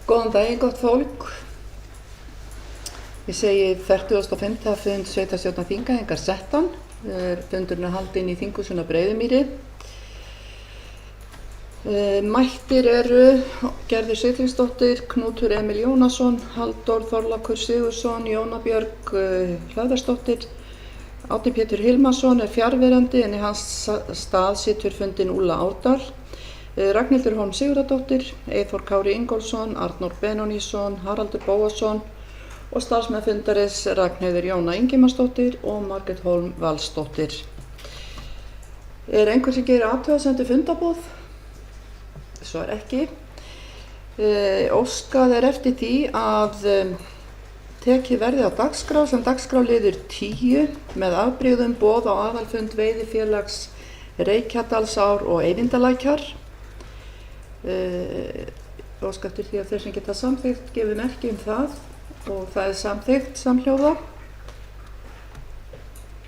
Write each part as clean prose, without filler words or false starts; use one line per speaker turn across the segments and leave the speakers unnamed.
Góðan daginn, gott fólk. Ég segi 45. fund sveitarstjórnar Þingeyinga settan. Fundurinn haldinn í þinghúsinu á Breiðumýri. Mættir eru Gerður Sigurðardóttir, Knútur Emil Jónasson, Halldór Þorlákur Sigurðsson, Jóna Björg Hlöðversdóttir, Árni Pétur Hilmarsson er fjarverandi en í hans stað situr fundinn Úlla Árdal, Ragnhildur Hólm Sigurðardóttir, Eyþór Kári Ingólfsson, Arnór Benónísson, Haraldur Bóasson og starfsmenn fundarins Ragnheiður Jóna Ingimarsdóttir og Margrét Hólm Valsdóttir. Er einhver sem gerir athugasemdir fundarboð? Svo er ekki. Óskað er eftir því að tekið verði á dagskrá sem dagskráliður 10 með afbrigðum boð á aðalfund Veiðifélags Reykjadalsár og Eyvindalækjar. Óskað eftir því að þeir sem geta samþykkt gefi merki það og það er samþykkt samhljóða.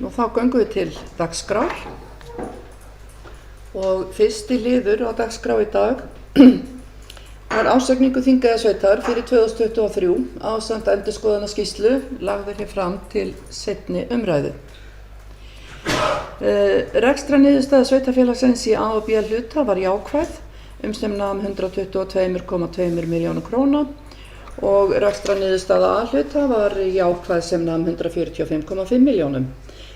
Nú þá göngum við til dagskrár. Og fyrsti liður á dagskrá í dag var ásetningu Þingeyjarsveitar fyrir 2023 ásamt endurskoðunarskýrslu lagður hér fram til seinni umræðu. Rekstrarniðurstaða sveitarfélagsins í A og B hluta var jákvæð sem nam 122,2 milljónum króna og rekstrarniðurstaða A hluta var jákvæð sem nam 145,5 milljónum.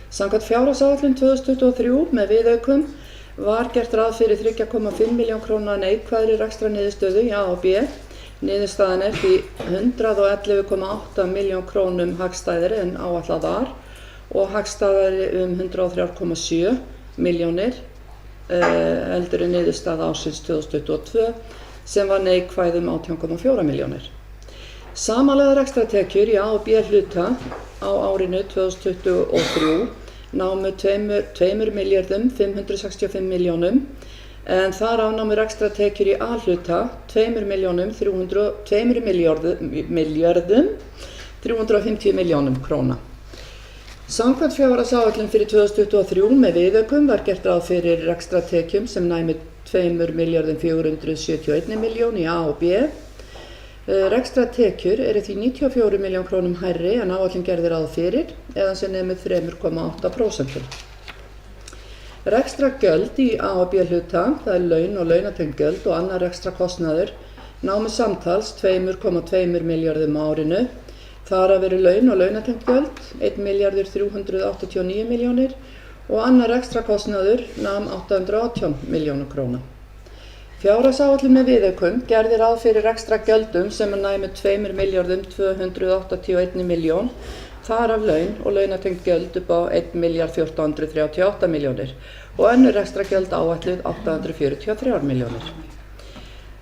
Samkvæmt fjárhagsáætlun 2023 með viðaukum var gert ráð fyrir 3,5 milljón króna neikvæðri rekstrarniðurstöðu í A og B. Niðurstaðan er því 111,8 milljón krónum hagstæðari en áætlað var og hagstæðari 103,7 milljónir heldur en niðurstaða ársins 2022 sem var neikvæð 18,4 milljónir. Samanlagðar rekstrartekjur í A og B hluta á árinu 2023 námu 2.565 milljónum en þar af námu rekstrartekjur í A hluta 2.350 milljónum króna. Samkvæmt fjárhagsáætlun fyrir 2023 með viðaukum var gert ráð fyrir rekstrartekjum sem næmi 2.471 milljón í A og B. Rekstrartekjur eru því 94 milljón krónum hærri en áætlun gerði ráð fyrir eða sem nemur 3,8%. Rekstrargjöld í A og B hluta, það er laun og launatengd gjöld og annar rekstrarkostnaður, námu samtals 2,2 milljörðum á árinu. Þar af eru laun og launatengd gjöld 1.389 milljónir og annar rekstrarkostnaður nam 818 milljónum króna. Fjárhagsáætlun með viðaukum gerði ráð fyrir rekstrargjöldum sem næmu 2.281 milljón, þar af laun og launatengd gjöld upp á 1.438 milljónir og önnur rekstrargjöld áætluð 843 milljónir.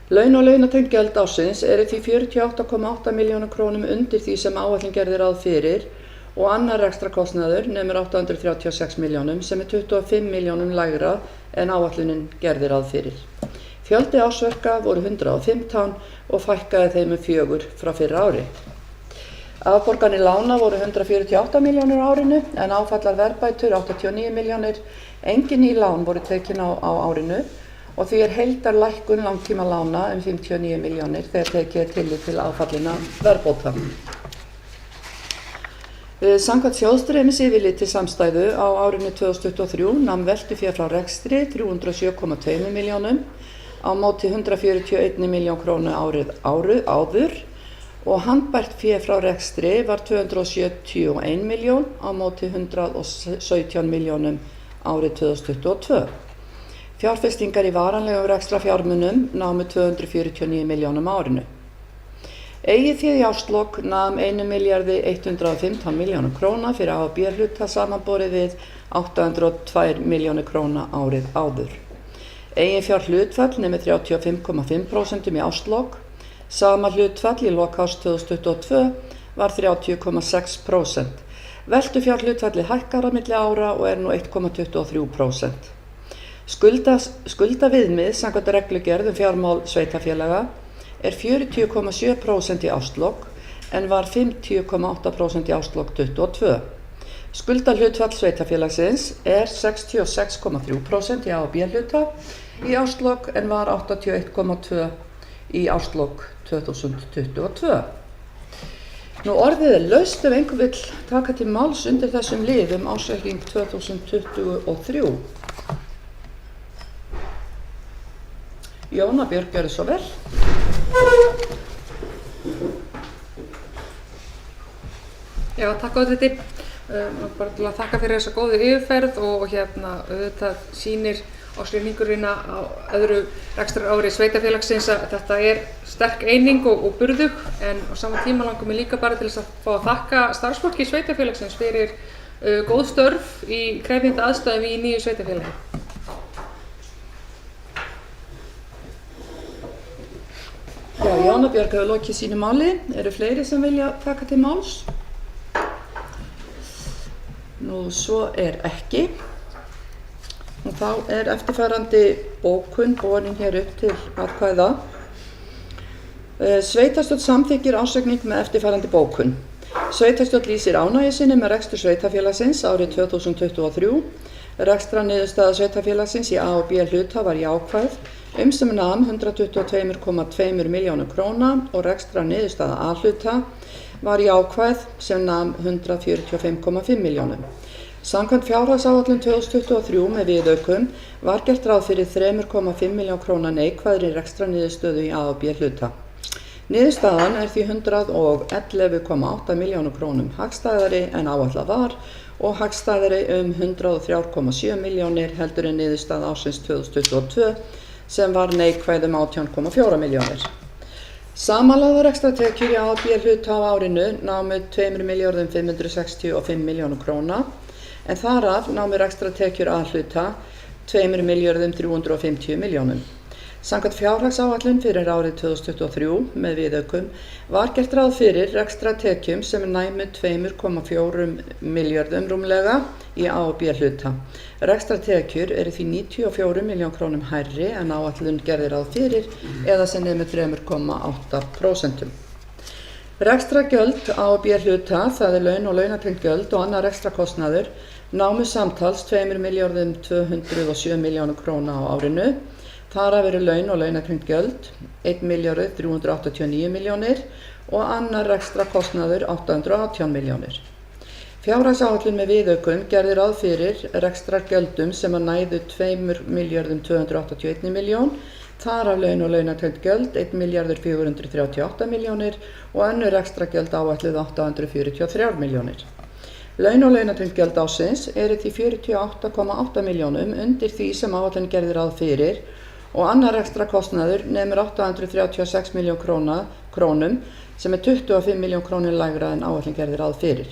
Laun og launatengd gjöld ársins eru því 48,8 milljónum krónum undir því sem áætlun gerði ráð fyrir og annar rekstrarkostnaður nemur 836 milljónum sem 25 milljónum lægra en áætlunin gerði ráð fyrir. Fjöldi ársverka voru 115 og fækkaði þeim 4 frá fyrra ári. Afborganir lána voru 148 milljónir á árinu en áfallar verðbætur 89 milljónir. Engin ný lán voru tekin á árinu og því er heildarlækkun langtíma lána 59 milljónir þegar tekið tillit til áfallinna verðbóta. Samkvæmt þjóðstreymisyfirliti samstæðu á árinu 2023 nam veltufé frá rekstri 307,2 milljónum á móti 141 milljón krónu árið áður og handbært fé frá rekstri var 271 milljón á móti 117 milljónum árið 2022. Fjárfestingar í varanlegum rekstrarfjármunum námu 249 milljónum á árinu. Eigið fé í árslok nam 1.115 milljónum króna fyrir A og B hluta samanborið við 802 milljónir króna árið áður. Eigin fjár hlutfall nemur 35,5% í árslok. Sama hlutfall í lok árs 2022 var 30,6%. Veltufjár hlutfalli hækkar á milli ára og er nú 1,23%. Skuldaviðmið samkvæmt reglugerð fjármál sveitarfélaga er 40,7% í árslok en var 50,8% í árslok 2022. Skuldahlutfall sveitarfélagsins er 66,3% í A og B hluta í árslok en var 81,2% í árslok 2022. Nú orðið laust ef einhver vill taka til máls undir þessum lið ársreikning 2023. Jóna Björg, gjörðu svo vel.
Já, takk Oddviti. Bara til að þakka fyrir þessa góðu yfirferð og auðvitað sýnir ársreikningurinn á öðru rekstrarári sveitarfélagsins að þetta sterk eining og burðug, en á sama tíma langar mig líka bara til þess að fá að þakka starfsfólki sveitarfélagsins fyrir góð störf í krefjandi aðstæðum í nýju sveitarfélagi.
Já, Jóna Björg hefur lokið sínu máli. Eru fleiri sem vilja taka til máls? Nú, svo ekki. Og þá eftirfarandi bókun borin hér upp til atkvæða. Sveitarstjórn samþykkir ársreikning með eftirfarandi bókun. Sveitarstjórn lýsir ánægju sinni með rekstur sveitarfélagsins árið 2023. Rekstrarniðurstaða sveitarfélagsins í A og B hluta var jákvæð sem nam 122,2 milljónum króna og rekstrarniðurstaða A hluta var jákvæð sem nam 145,5 milljónum. Samkvæmt fjárhagsáætlun 2023 með viðaukum var gert ráð fyrir 3,5 milljón króna neikvæðri rekstrarniðurstöðu í A og B hluta. Niðurstaðan því 111,8 milljónum krónum hagstæðari en áætlað var og hagstæðari 103,7 milljónir heldur en niðurstaða ársins 2022 sem var neikvæð 18,4 milljónir. Samanlagðar rekstrartekjur í A og B hluta á árinu námu 2.565 milljónum króna, en þar af námu rekstrartekjur A hluta 2.350 milljónum. Samkvæmt fjárhagsáætlun fyrir árið 2023 með viðaukum var gert ráð fyrir rekstrartekjum sem næmu 2,4 milljörðum rúmlega í A og B hluta. Rekstrartekjur því 94 milljón krónum hærri en áætlun gerði ráð fyrir eða sem nemi 3,8%. Rekstrargjöld A og B hluta, það laun og launatengd gjöld og annar rekstrakostnaður, námu samtals 2.207 milljónum króna á árinu. Þar af laun og launatengd gjöld 1.389 milljónir og annar rekstrakostnaður 818 milljónir. Fjárhagsáætlun með viðaukum gerði ráð fyrir rekstrargjöldum sem næðu 2.281 milljón, þar af laun og launatengd gjöld 1.438 milljónir og önnur rekstragjöld áætluð 843 milljónir. Laun og launatengd gjöld ársins því 48,8 milljónum undir því sem áætlun gerði ráð fyrir og annar rekstrakostnaður nemur 836 milljón krónum sem 25 milljón krónur lægra en áætlun gerði ráð fyrir.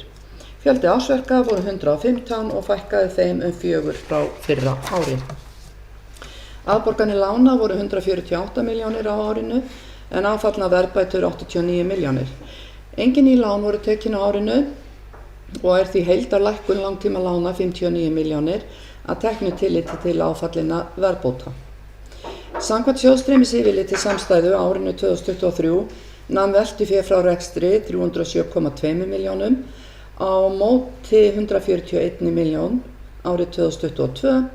Fjöldi ársverka voru 115 og fækkaði þeim 4 frá fyrra ári. Afborganir lána voru 148 milljónir á árinu en áfallna verðbætur 89 milljónir. Engin ný lán voru tekin á árinu og því heildarlækkun langtíma lána 59 milljónir að teknu tilliti til áfallinna verðbóta. Samkvæmt sjóðstreymisyfirliti samstæðu á árinu 2023 nam veltufé frá rekstri 307,2 milljónum á móti 141 milljón árið 2022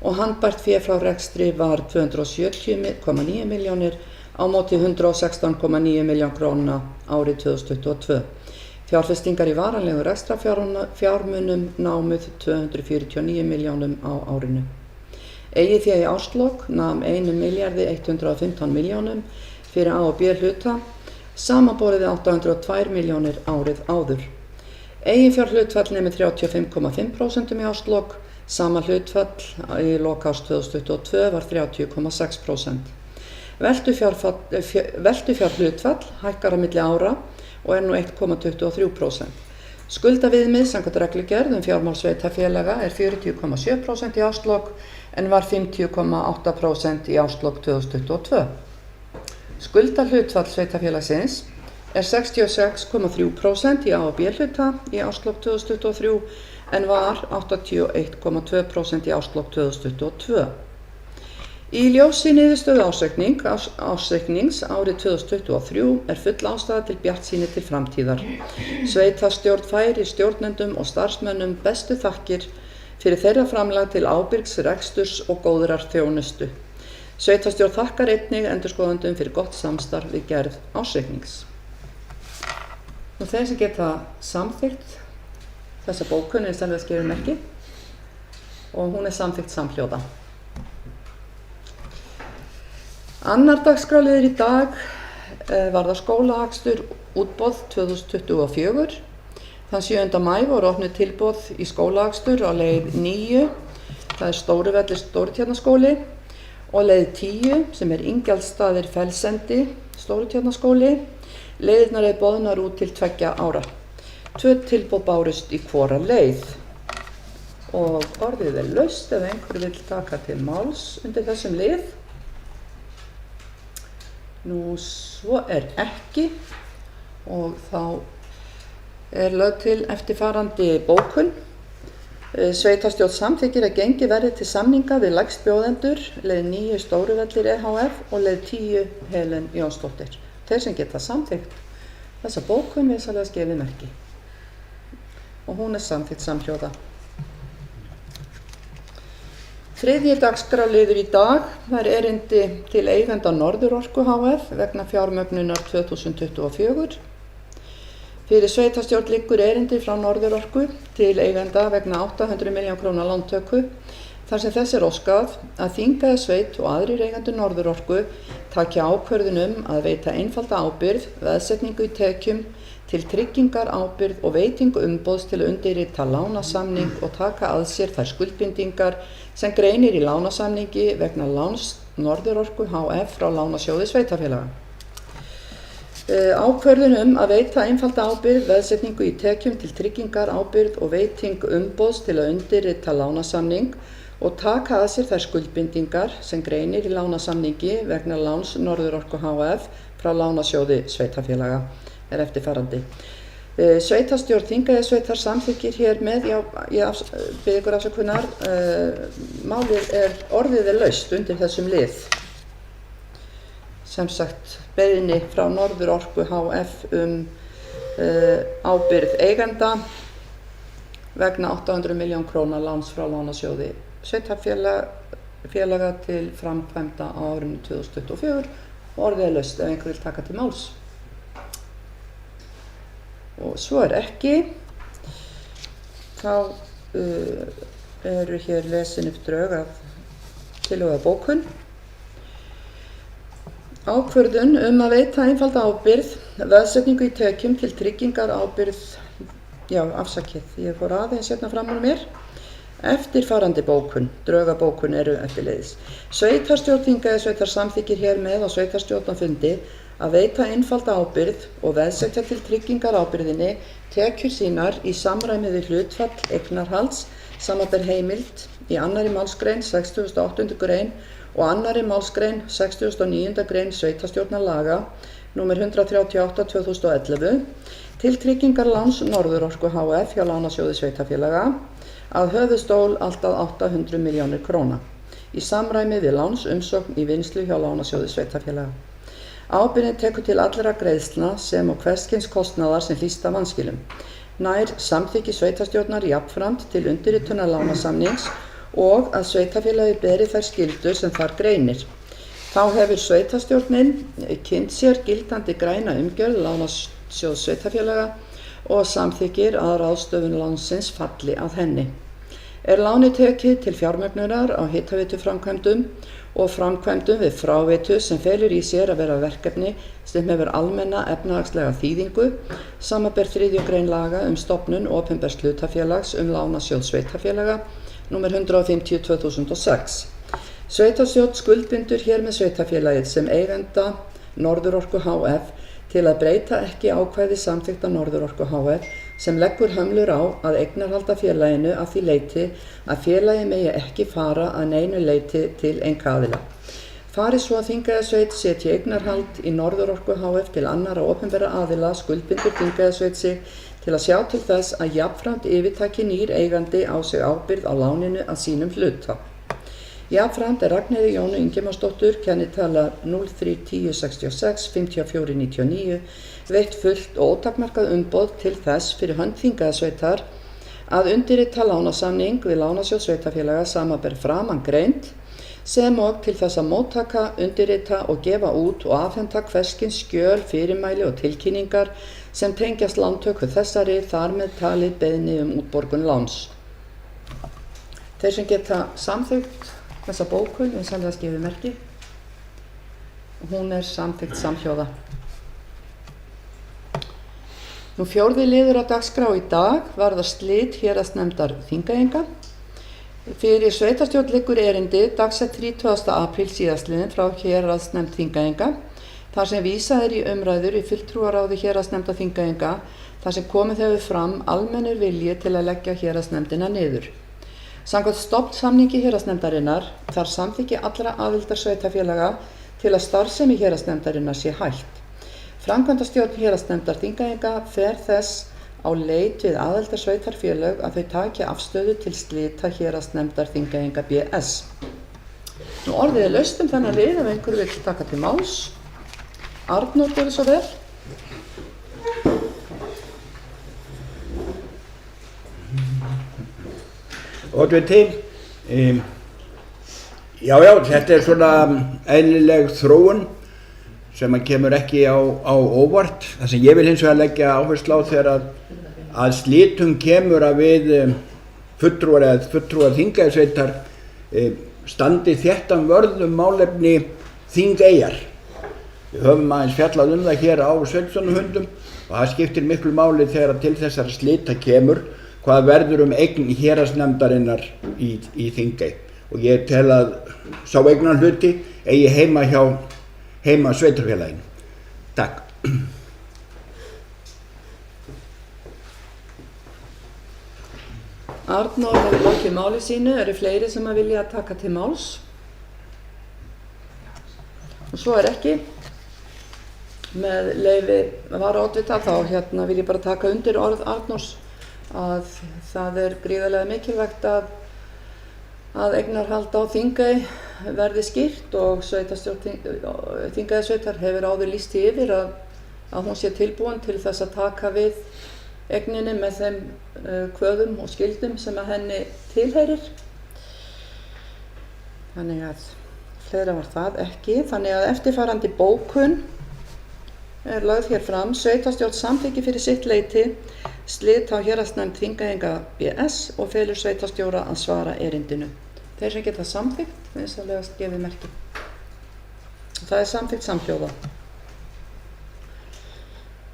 og handbært fé frá rekstri var 270,9 milljónir á móti 116,9 milljón króna árið 2022. Fjárfestingar í varanlegum rekstrarfjármunum námuð 249 milljónum á árinu. Eigið fé í árslok nam 1.115 milljónum fyrir A og B hluta, samanborið við 802 milljónir árið áður. Eiginfjárhlutfall nemi 35,5% í árslok, sama hlutfall í lok árs 2022 var 30,6%. Veltufjárhlutfall hækkar á milli ára og nú 1,23%. Skuldaviðmið samkvæmt reglugerð fjármál sveitarfélaga 40,7% í árslok en var 50,8% í árslok 2022. Skuldahlutfall sveitarfélagsins 66,3% í A og B hluta í árslok 2023 en var 81,2% í árslok 2022. Í ljósi niðurstöðu ársreiknings árið 2023 full ástæða til bjartsýni til framtíðar. Sveitarstjórn færir stjórnendum og starfsmönnum bestu þakkir fyrir þeirra framlag til ábyrgs reksturs og góðrar þjónustu. Sveitarstjórn þakkar einnig endurskoðendum fyrir gott samstarf við gerð ársreiknings. Þeir sem geta samþykkt þessa bókun sennilega gefið merki og hún samþykkt samhljóða. Annar dagskrárliður í dag varðar skólaakstur útboð 2024. Þann 7. maí voru opnuð tilboð í skólaakstur á leið 9, það Stóruvellir Stórutjarnaskóli, og leið 10 sem Ingjaldsstaðir Fellsendi Stórutjarnaskóli. Leiðirnar boðnar út til 2 ára. 2 tilboð bárust í hvora leið og orðið laust ef einhver vill taka til máls undir þessum lið. Svo ekki og þá lögð til eftirfarandi bókun. Sveitarstjórn samþykkir að gengið verði til samninga við lægstbjóðendur, leið 9 Stóruvellir EHF og leið 10 Helen Jónsdóttir. Þeir sem geta samþykkt þessa bókun vinsamlegast gefið merki og hún samþykkt samhljóða. Þriðji dagskrárliður í dag erindi til eigenda Norðurorku HF vegna fjármögnunar 2024. Fyrir sveitarstjórn liggur erindi frá Norðurorku til eigenda vegna 800 milljóna króna lántöku þar sem þess óskað að Þingeyjarsveit og aðrir eigendur Norðurorku taki ákvörðun að veita einfalda ábyrgð, veðsetningu í tekjum til tryggingar ábyrgð og veitingu umboðs til að undirrita lánasamning og taka að sér þær skuldbindingar sem greinir í lánasamningi vegna láns Norðurorku HF frá Lánasjóði sveitarfélaga. Ákvörðun að veita einfalda ábyrgð, veðsetningu í tekjum til tryggingar ábyrgð og veitingu umboðs til að undirrita lánasamning og taka að sér þær skuldbindingar sem greinir í lánasamningi vegna láns Norðurorku HF frá Lánasjóði sveitarfélaga eftirfarandi. Sveitarstjórn Þingeyjarsveitar samþykkir hér með, ég bið ykkur afsökunar, málið orðið laust undir þessum lið. Sem sagt, beiðni frá Norðurorku HF ábyrgð eigenda vegna 800 milljóna króna láns frá Lánasjóði sveitarfélaga til framkvæmda á árinu 2024 og orðið laust ef einhver vil taka til máls. Og svo ekki, þá eru hér lesin upp drög af tillögu að bókun. Ákvörðun að veita einfalda ábyrgð, veðsetningu í tekjum til tryggingar ábyrgð, ég fór aðeins fram úr mér. Eftirfarandi bókun, drög að bókun eru eftirleiðis. Sveitarstjórn Þingeyjarsveitar samþykkir hér með á sveitarstjórnarfundi að veita einfalda ábyrgð og veðsetja til tryggingar ábyrgðinni tekjur sínar í samræmi við hlutfall eignarhalds, samanber heimild í 2. málsgrein 68. grein og 2. málsgrein 69. grein sveitarstjórnarlaga nr. 138/2011 til tryggingar láns Norðurorku HF hjá Lánasjóði sveitarfélaga að höfuðstól allt að 800 milljónir króna í samræmi við lánsumsókn í vinnslu hjá Lánasjóði sveitarfélaga. Ábyrgðin tekur til allra greiðslna sem og hvers kyns kostnaðar sem hlýst af vanskilum. Nær samþykki sveitarstjórnar jafnframt til undirritunar lánasamnings og að sveitarfélagi beri þær skyldur sem þar greinir. Þá hefur sveitarstjórnin kynnt sér gildandi græna umgjörð Lánasjóðs sveitarfélaga og samþykkir að ráðstöfun lánsins falli að henni. Lánið tekið til fjármögnunar á hitaveituframkvæmdum og framkvæmdum við fráveitu sem felur í sér að vera verkefni sem hefur almenna efnahagslega þýðingu, samanber 3. grein laga stofnun opinbers hlutafélags Lánasjóð sveitarfélaga nr. 150/2006. Sveitarstjórn skuldbindur hér með sveitarfélagið sem eigenda Norðurorku HF til að breyta ekki ákvæði samþykkta Norðurorku HF sem leggur hömlur á að eignarhalda félaginu að því leyti að félagið megi ekki fara að neinu leyti til einkaaðila. Fari svo að Þingeyjarsveit setji eignarhald í Norðurorku HF til annarra opinberra aðila skuldbindur Þingeyjarsveit sig til að sjá til þess að jafnframt yfirtaki nýr eigandi á sig ábyrgð á láninu að sínum hluta. Jafnframt Ragnheiði Jónu Ingimarsdóttur, kennitala 031066 5499, veitt fullt og ótakmarkað umboð til þess fyrir hönd Þingeyjarsveitar að undirrita lánasamning við Lánasjóð sveitarfélaga samanber framangreint sem og til þess að móttaka, undirrita og gefa út og afhenda hvers kyns skjöl, fyrirmæli og tilkynningar sem tengjast lántöku þessari, þar með talið beiðni útborgun láns. Þeir sem geta samþykkt þessa bókun vinsamlegast gefið merki. Hún samþykkt samhljóða. Fjórði liður á dagskrá í dag varðar slit héraðsnefndar Þingeyinga. Fyrir sveitarstjórn liggur erindi dagsett 30. apríl síðastliðinn frá héraðsnefnd Þingeyinga, þar sem vísað í umræður í fulltrúaráði héraðsnefndar Þingeyinga, þar sem komið hefur fram almennur vilji til að leggja héraðsnefndina niður. Samkvæmt stofnsamningi héraðsnefndarinnar þarf samþykki allra aðildarsveitarfélaga til að starfsemi héraðsnefndarinnar sé hætt. Framkvæmdastjórn héraðsnefndar Þingeyinga fer þess á leit við aðildarsveitarfélög að þau taki afstöðu til slita héraðsnefndar Þingeyinga BS. Orðið laust þennan lið ef einhver vill taka til máls. Arnór, gjörðu svo vel.
Já, þetta svona eðlileg þróun sem kemur ekki á óvart. Það sem ég vil hins vegar leggja áherslu á þegar að slitum kemur að við fulltrúar Þingeyjarsveitar standi þéttan vörð málefni Þingeyjar. Við höfum aðeins fjallað það hér á sveitarstjórnarfundum og það skiptir miklu máli þegar til þessara slita kemur hvað verður eign héraðsnefndarinnar í Þingey. Og ég tel að sá eignarhluti eigi heima sveitarfélaginu. Takk.
Arnór hefur lokið máli sínu. Eru fleiri sem vilja taka til máls? Og svo ekki. Með leyfi varaoddvita þá vil ég bara taka undir orð Arnórs að það gríðarlega mikilvægt að eignarhald á Þingey verði skýrt og sveitarstjórn Þingeyjarsveitar hefur áður lýst því yfir að hún sé tilbúin til þess að taka við eigninni með þeim kvöðum og skyldum sem að henni tilheyrir. Þannig að fleira var það ekki. Þannig að eftirfarandi bókun lögð hér fram. Sveitarstjórn samþykki fyrir sitt leyti slit á héraðsnefnd Þingeyinga BS og felur sveitarstjóra að svara erindinu. Þeir sem geta samþykkt, vinsamlegast gefið merki. Það samþykkt samhljóða.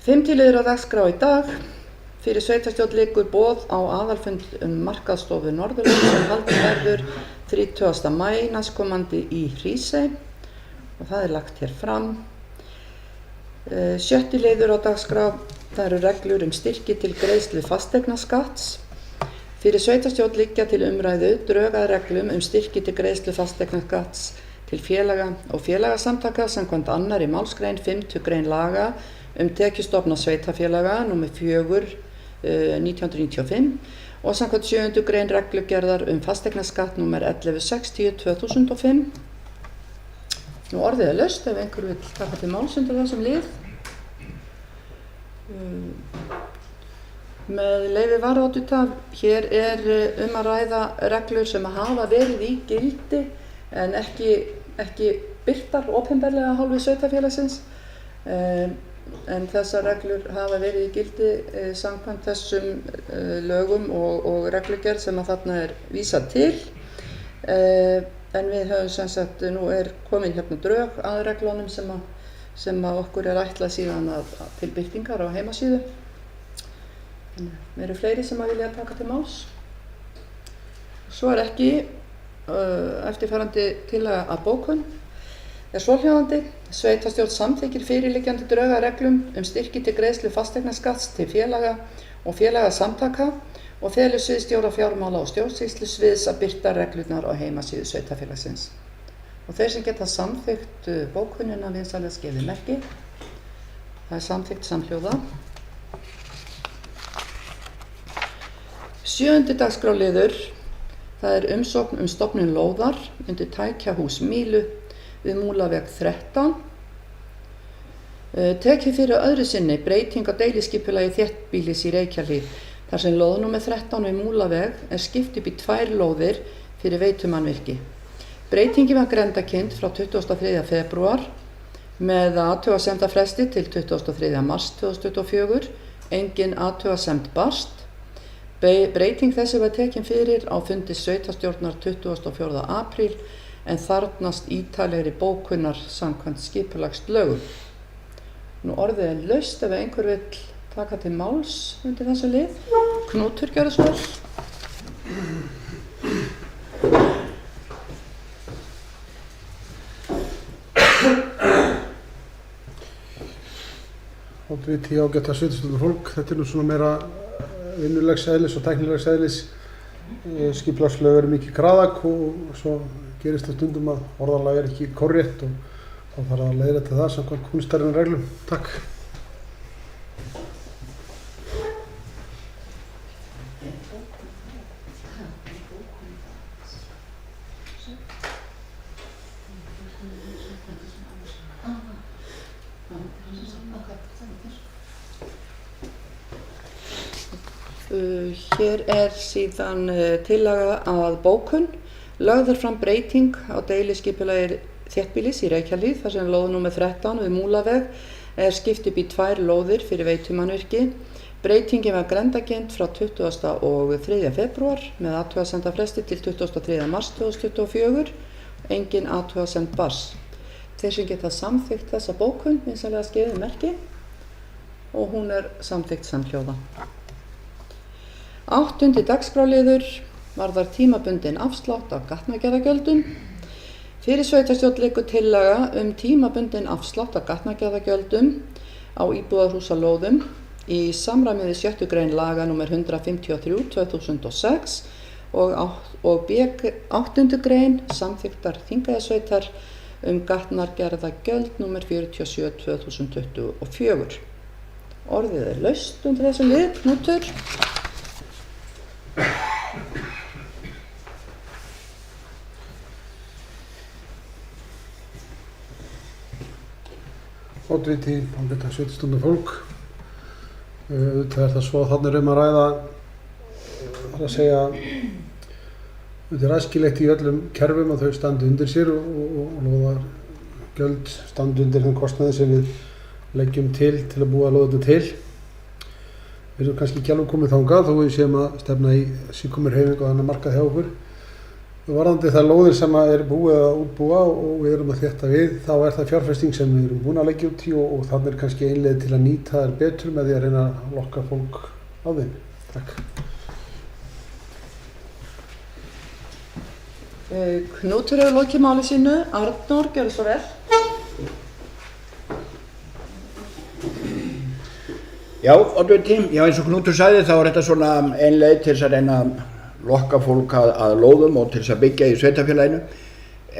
5. liður á dagskrá í dag. Fyrir sveitarstjórn liggur boð á aðalfund markaðsstofu Norðurlands sem haldinn verður 30. maí næstkomandi í Hrísey og það lagt hér fram. 7. liður á dagskrá. Það eru reglur styrki til greiðslu fasteignaskatts. Fyrir sveitarstjórn liggja til umræðu drög að reglum styrki til greiðslu fasteignaskatts til félaga og félagasamtaka samkvæmt 2. málsgrein 5. grein laga tekjustofna sveitarfélaga nr. 4 1995 og samkvæmt 7. grein reglugerðar fasteignaskatt nr. 1160 2005. Orðið laust ef einhver vill taka til máls undir þessum lið. Með leyfi varaoddvita, hér að ræða reglur sem hafa verið í gildi en ekki birtar opinberlega af hálfu sveitarfélagsins. En þessar reglur hafa verið í gildi samkvæmt þessum lögum og reglugerð sem að þarna vísað til. En við höfum sem sagt, nú komin drög að reglunum sem að okkur ætlað síðan til birtingar á heimasíðu. Eru fleiri sem vilja taka til máls? Svo ekki. Eftirfarandi tillaga að bókun svohljóðandi. Sveitarstjórn samþykkir fyrirliggjandi drög að reglum styrki til greiðslu fasteignaskatts til félaga og félagasamtaka og felur sviðsstjóra fjármála og stjórnsýslusviðs að birta reglurnar á heimasíðu sveitarfélagsins. Og þeir sem geta samþykkt bókunina vinsamlegast gefið merki. Það samþykkt samhljóða. 7. dagskrárliður. Það umsókn stofnun lóðar undir tækjahús Mílu við Múlaveg 13. Tekið fyrir öðru sinni breyting á deiliskipulagi þéttbýlis í Reykjahlíð þar sem lóð nr. 13 við Múlaveg skipt upp í 2 lóðir fyrir veitumannvirki. Breytingin var grenndarkynnt frá 23. febrúar með athugasemdafresti til 23. mars 2024. Engin athugasemd barst. Breyting þessi var tekin fyrir á fundi sveitarstjórnar 24. apríl en þarfnast ítarlegri bókunar samkvæmt skipulagslögum. Nú orðið er laust ef einhver vill taka til máls undir þessu lið. Knútur, gjörðu svo vel.
Oddviti ágæta sveitarstjórnar fólk, þetta nú svona meira vinnulegs eðlis og tæknilegs eðlis. Skipulagslög mikið kraðak og svo gerist það stundum að orðalag ekki korrétt og þá þarf að leiðrétta það samkvæmt kúnstarinnar reglum. Takk.
Hér síðan tillaga að bókun. Lögð fram breyting á deiliskipulagi þéttbýlis í Reykjahlíð þar sem lóð nr. 13 við Múlaveg skipt upp í 2 lóðir fyrir veitumannvirki. Breytingin var grenndarkynnt frá 23. febrúar með athugasemdafresti til 23. mars 2024. Engin athugasemd barst. Þeir sem geta samþykkt þessa bókun vinsamlega skefið merki og hún samþykkt samhljóða. 8. dagskrárliður varðar tímabundinn afslátt af gatnagerðargjöldum. Fyrir sveitarstjórn liggur tillaga tímabundinn afslátt af gatnagerðargjöldum á íbúðarhúsalóðum í samræmi við 6. grein laga nr. 153/2006 og B8. grein samþykktar Þingeyjarsveitar gatnagerðargjöld nr. 47/2024. Orðið er laust undir þessu lið. Knútur.
Oddviti ágæta sveitarstjórnar fólk. Það svo að þarna að ræða, það að segja, þetta æskilegt í öllum kerfum að þau standi undir sér og lóðargjöld standi undir þeim kostnaði sem við leggjum til að búa lóðarna til. Við erum kannski ekki alveg komið þangað þó við séum að stefna í síðkomur hreyfingu á þennan markað hjá okkur. Varðandi það lóðir sem búið að útbúa og við erum að þétta við, þá það fjárfesting sem við erum búin að leggja út í og þannig kannski einleið til að nýta þær betur með því að reyna að lokka fólk á þeim. Takk.
Knútur hefur lokið máli sínu. Arnór, gjörðu svo vel.
Já, oddviti, eins og Knútur sagði þá þetta svona einleið til þess að reyna að lokka fólk að lóðum og til þess að byggja í sveitarfélaginu.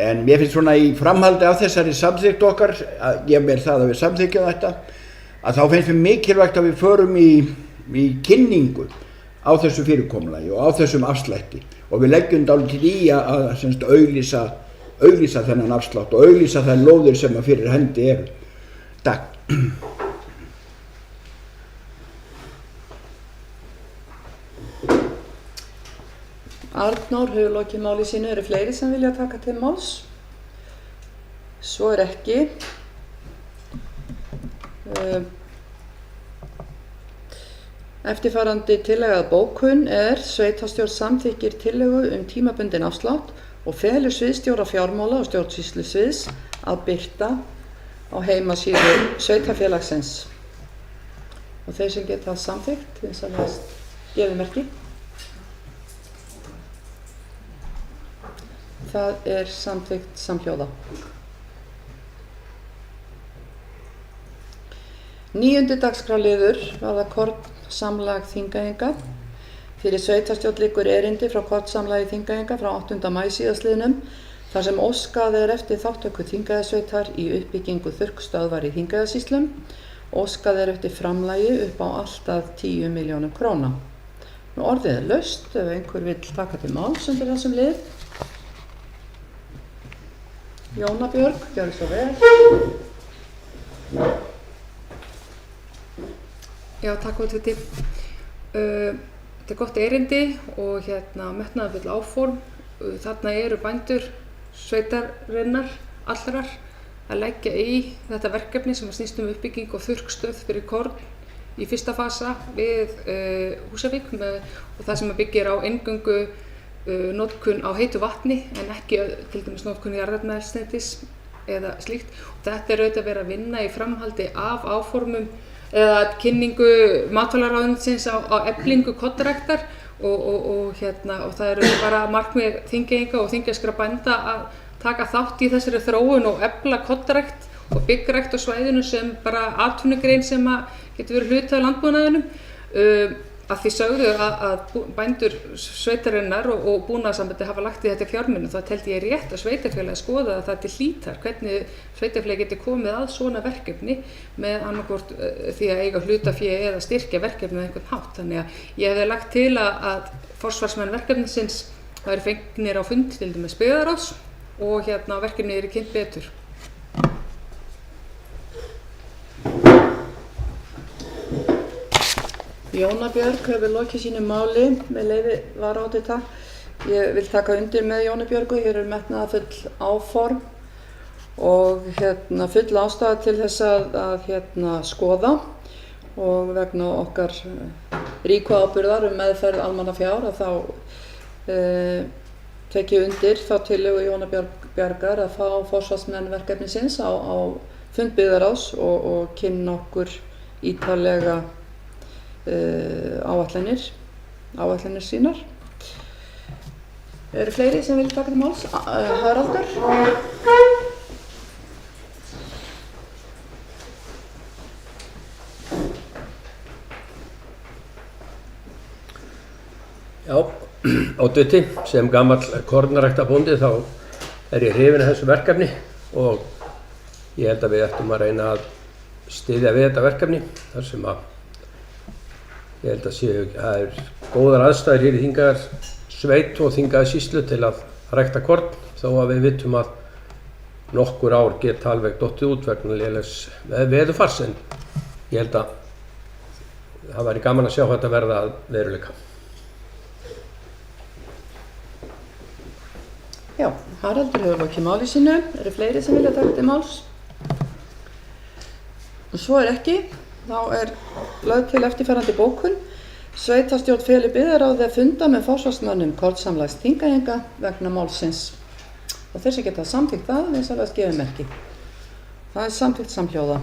En mér finnst svona í framhaldi af þessari samþykkt okkar, að gefa mér það að við samþykkjum þetta, að þá finnst mér mikilvægt að við förum í kynningu á þessu fyrirkomulagi og á þessum afslætti og við leggjum dálítið í að auglýsa þennan afslátt og auglýsa þær lóðir sem fyrir hendi eru. Takk.
Arnór hefur lokið máli sínu. Eru fleiri sem vilja taka til máls? Svo ekki. Eftirfarandi tillaga að bókun sveitarstjórn samþykkir tillögu tímabundinn afslátt og felur sviðsstjóra fjármála og stjórnsýslusviðs að birta á heimasíðu sveitarfélagsins. Og þeir sem geta samþykkt, þess að gefa merki. Það samþykkt samhljóða. 9. dagskrárliður varðar kornsamlag Þingeyinga. Fyrir sveitarstjórn liggur erindi frá kornsamlagi Þingeyinga frá 8. maí síðastliðnum þar sem óskað eftir þátttöku Þingeyjarsveitar í uppbyggingu þurrkstöðvar í Þingeyjarsýslum. Óskað eftir framlagi upp á allt að 10 milljónum króna. Nú orðið er laust ef einhver vill taka til máls undir þessum lið. Jóna Björg, gjörðu svo vel.
Já, takk oddviti. Þetta gott erindi og metnaðarfull áform. Þarna eru bændur sveitarinnar allrar að leggja í þetta verkefni sem snýst uppbygging og þurrkstöð fyrir korn í fyrsta fasa við Húsavík og það sem byggir á eingöngu notkun á heitu vatni en ekki til dæmis notkun jarðefnaeldsneytis eða slíkt. Þetta auðvitað verið að vinna í framhaldi af áformum eða kynningu matvælaráðuneytisins á eflingu kornræktar og það bara markmið Þingeyinga og þingeyskra bænda að taka þátt í þessari þróun og efla kornrækt og byggrækt á svæðinu sem bara atvinnugrein sem getur verið hluti af landbúnaðinum. Að því sögðu að bændur sveitarinnar og búnaðarsambandi hafa lagt í þetta fjármuni, þá teldi ég rétt að sveitarfélagi skoða það til hlítar hvernig sveitarfélagi geti komið að svona verkefni með annaðhvort því að eiga hlutafé eða styrkja verkefni með einhvern hátt. Þannig að ég hefði lagt til að forsvarsmenn verkefnisins væri fengnir á fund til dæmis byggðarráðs og verkefni eru kynnt betur.
Jóna Björg hefur lokið sínu máli með leyfi varaoddvita. Ég vil taka undir með Jónu Björgu, hér metnaðarfull áform og full ástæða til þess að skoða og vegna okkar ríku ábyrgðar meðferð almannafjár að þá tek ég undir þá tillögu Jónu Bjargar að fá forsvarsmenn verkefnisins á fund byggðarráðs og kynna okkur ítarlega áætlanir sínar. Eru fleiri sem vilja taka til máls? Haraldur?
Já, oddviti, sem gamall kornræktarbóndi þá ég hrifinn af þessu verkefni og ég held að við ættum að reyna að styðja við þetta verkefni þar sem ég held að það góðar aðstæður hér í Þingeyjarsveit og Þingeyjarsýslu til að rækta korn þó að við vitum að nokkur ár geta alveg dottið út vegna lélegs veðurfars en ég held að það væri gaman að sjá þetta verða að veruleika.
Já, Haraldur hefur lokið máli sínu. Eru fleiri sem vilja taka til máls? Og svo ekki. Þá lögð til eftirfarandi bókun. Sveitarstjórn felur byggðarráði að funda með forsvarsmönnum kornsamlags Þingeyinga vegna málsins. Og þeir sem geta samþykkt það, vinsamlegast gefið merki. Það samþykkt samhljóða.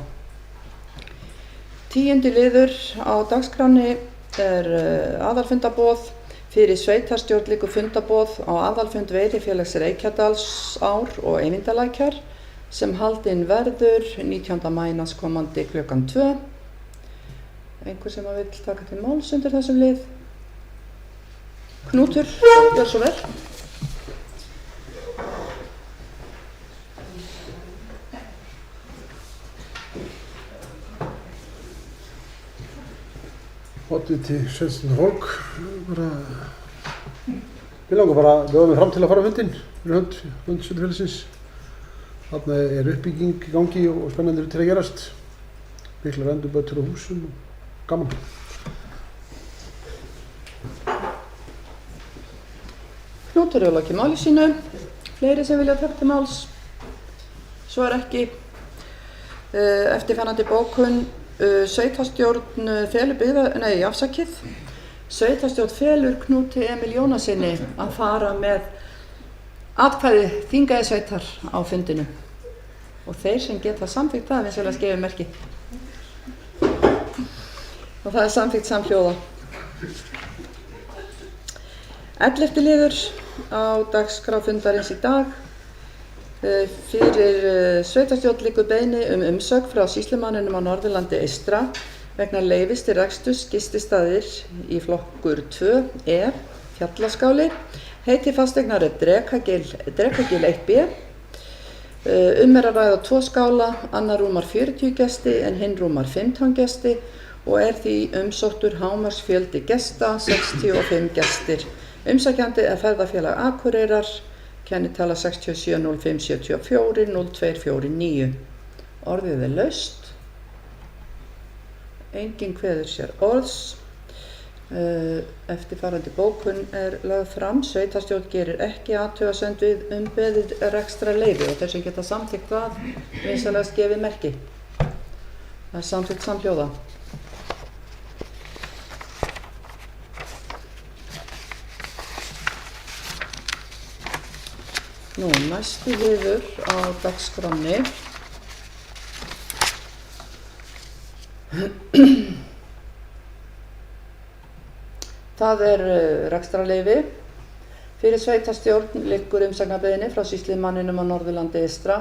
10. liður á dagskránni aðalfundaboð. Fyrir sveitarstjórn liggur fundaboð á aðalfund Veiðifélags Reykjadalsár og Eyvindalækjar sem haldinn verður 19. maí næstkomandi klukkan 2. Einhver sem vill taka til máls undir þessum lið? Knútur, gjör svo vel.
Oddviti Sveinsson Holk, við langar bara að bjóða mig fram til að fara á fundinn fyrir hönd Sveitarfélagsins. Þarna uppbygging í gangi og spennandi til að gerast. Miklar endurbætur á húsum og gaman.
Knútur hefur lokið máli sínu. Fleiri sem vilja taka til máls? Svo ekki. Eftirfarandi bókun. Sveitarstjórn felur Sveitarstjórn felur Knúti Emil Jónassyni að fara með atkvæði Þingeyjarsveitar á fundinu. Og þeir sem geta samþykkt það, vinsamlegast gefið merki. Og það samþykkt samhljóða. 11. liður á dagskrá fundarins í dag. Fyrir sveitarstjórn liggur beiðni umsögn frá sýslumanninum á Norðurlandi eystra vegna leyfis til reksturs gististaðir í flokkur 2E, Fjallaskáli. Heiti fasteignar Drekagil 1B. Að ræða 2 skála, annar rúmar 40 gesti en hinn rúmar 15 gesti og því umsóttur hámarksfjöldi gesta 65 gestir. Umsækjandi ferðafélag Akureyrar, kennitala 670574 0249. Orðið laust. Enginn kveður sér orðs. Eftirfarandi bókun lögð fram. Sveitarstjórn gerir ekki athugasemd við umbeðið rekstrarleyfi og þeir sem geta samþykkt það vinsamlegast gefið merki. Það samþykkt samhljóða. Nú, næsti liður á dagskránni það rekstrarleyfi. Fyrir sveitarstjórn liggur umsagnarbeiðni frá sýslumanninum á Norðurlandi eystra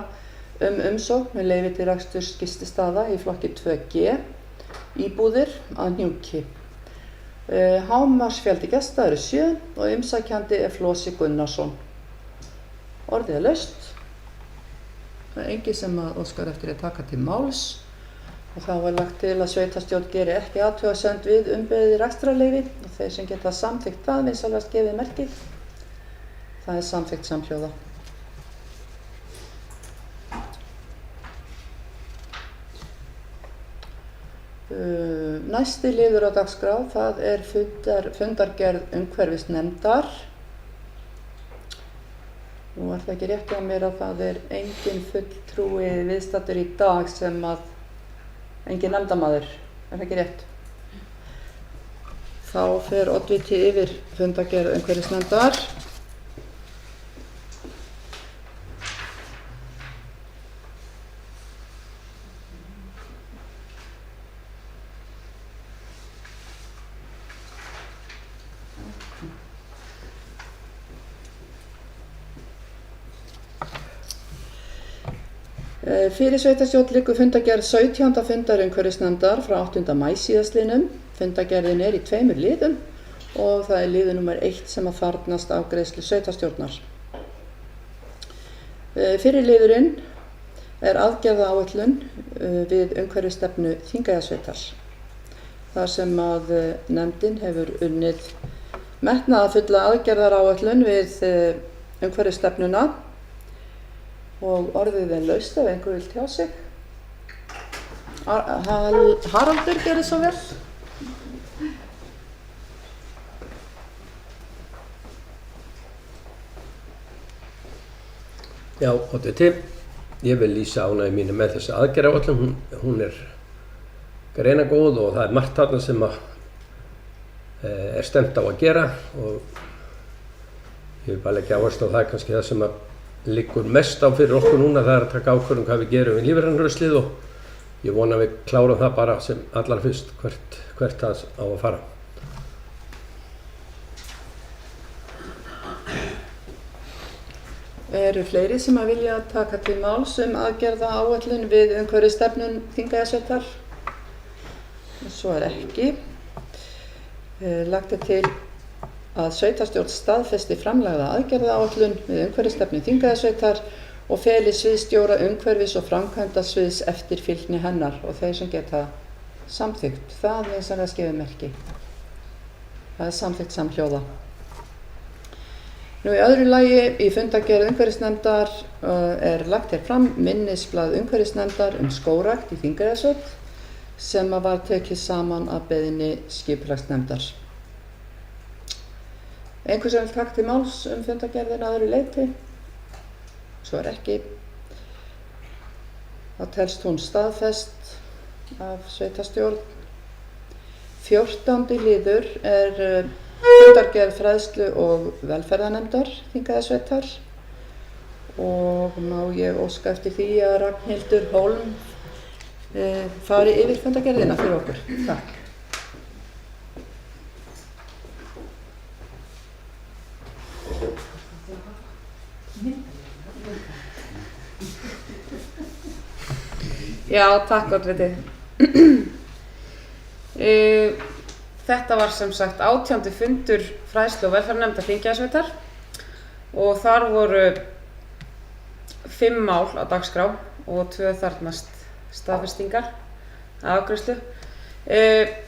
umsókn með leyfi til reksturs gististaða í flokki 2G, íbúðir að Hnjúki. Hámarksfjöldi gesta eru 7 og umsækjandi Flosi Gunnarsson. Orðið laust. Það enginn sem óskar eftir að taka til máls. Og þá var lagt til að sveitarstjórn geri ekki athugasemd við umbeðið rekstrarleyfi og þeir sem geta samþykkt það vinsamlegast gefið merki. Það samþykkt samhljóða. Næsti liður á dagskrá, það fundargerð umhverfisnefndar. Nú það ekki rétt hjá mér að það engin fulltrúi viðstaddur í dag sem engin nefndamaður, það ekki rétt? Þá fer oddviti yfir fundargerð umhverfisnefndar. Fyrir sveitarstjórn liggur fundargerð 17. fundar umhverfisnefndar frá 8. maí síðastliðnum. Fundargerðin í 2 liðum og það liður númer 1 sem þarfnast afgreiðslu sveitarstjórnar. Fyrri liðurinn aðgerðaáætlun við umhverfisstefnu Þingeyjarsveitar. Þar sem að nefndin hefur unnið metnaðarfulla aðgerðaáætlun við umhverfisstefnuna. Og orðið laust ef einhver vil tjá sig. Haraldur gerir svo vel.
Já, oddviti, ég vil lýsa ánægju mínu með þessa aðgerðaáætlun. Hún greinagóð og það margt þarna sem stefnt á að gera og ég vil bara leggja áherslu á það kannski það sem liggur mest á fyrir okkur núna, það að taka ákvörðun hvað við gerum við lífrænan og ég vona að við klárum það bara sem allar fyrst hvert það á að fara.
Eru fleiri sem að vilja taka til máls aðgerðaáætlun við umhverfisstefnu Þingeyjarsveitar? Svo ekki. Lagt til að sveitarstjórn staðfesti framlagða aðgerðaáætlun við umhverfisstefnu Þingeyjarsveitar og feli sviðsstjóra umhverfis- og framkvæmdasviðs eftirfylgni hennar og þeir sem geta samþykkt það vinsamlegast gefið merki. Það samþykkt samhljóða. Nú í öðru lagi í fundargerð umhverfisnefndar lagt fram minnisblað umhverfisnefndar skógrækt í Þingeyjarsveit sem var tekið saman af beiðni skipulagsnefndar. Einhver sem vil taka til máls fundargerðina að öðru leyti? Svo ekki. Þá telst hún staðfest af sveitarstjórn. 14. liður fundargerð fræðslu- og velferðarnefndar Þingeyjarsveitar og má ég óska eftir því að Ragnhildur Hólm fari yfir fundargerðina fyrir okkur. Takk.
Já, takk oddviti. Þetta var sem sagt 18. fundur fræðslu- og velferðarnefndar Þingeyjarsveitar og þar voru 5 mál á dagskrá og 2 þarfnast staðfestingar afgreiðslu.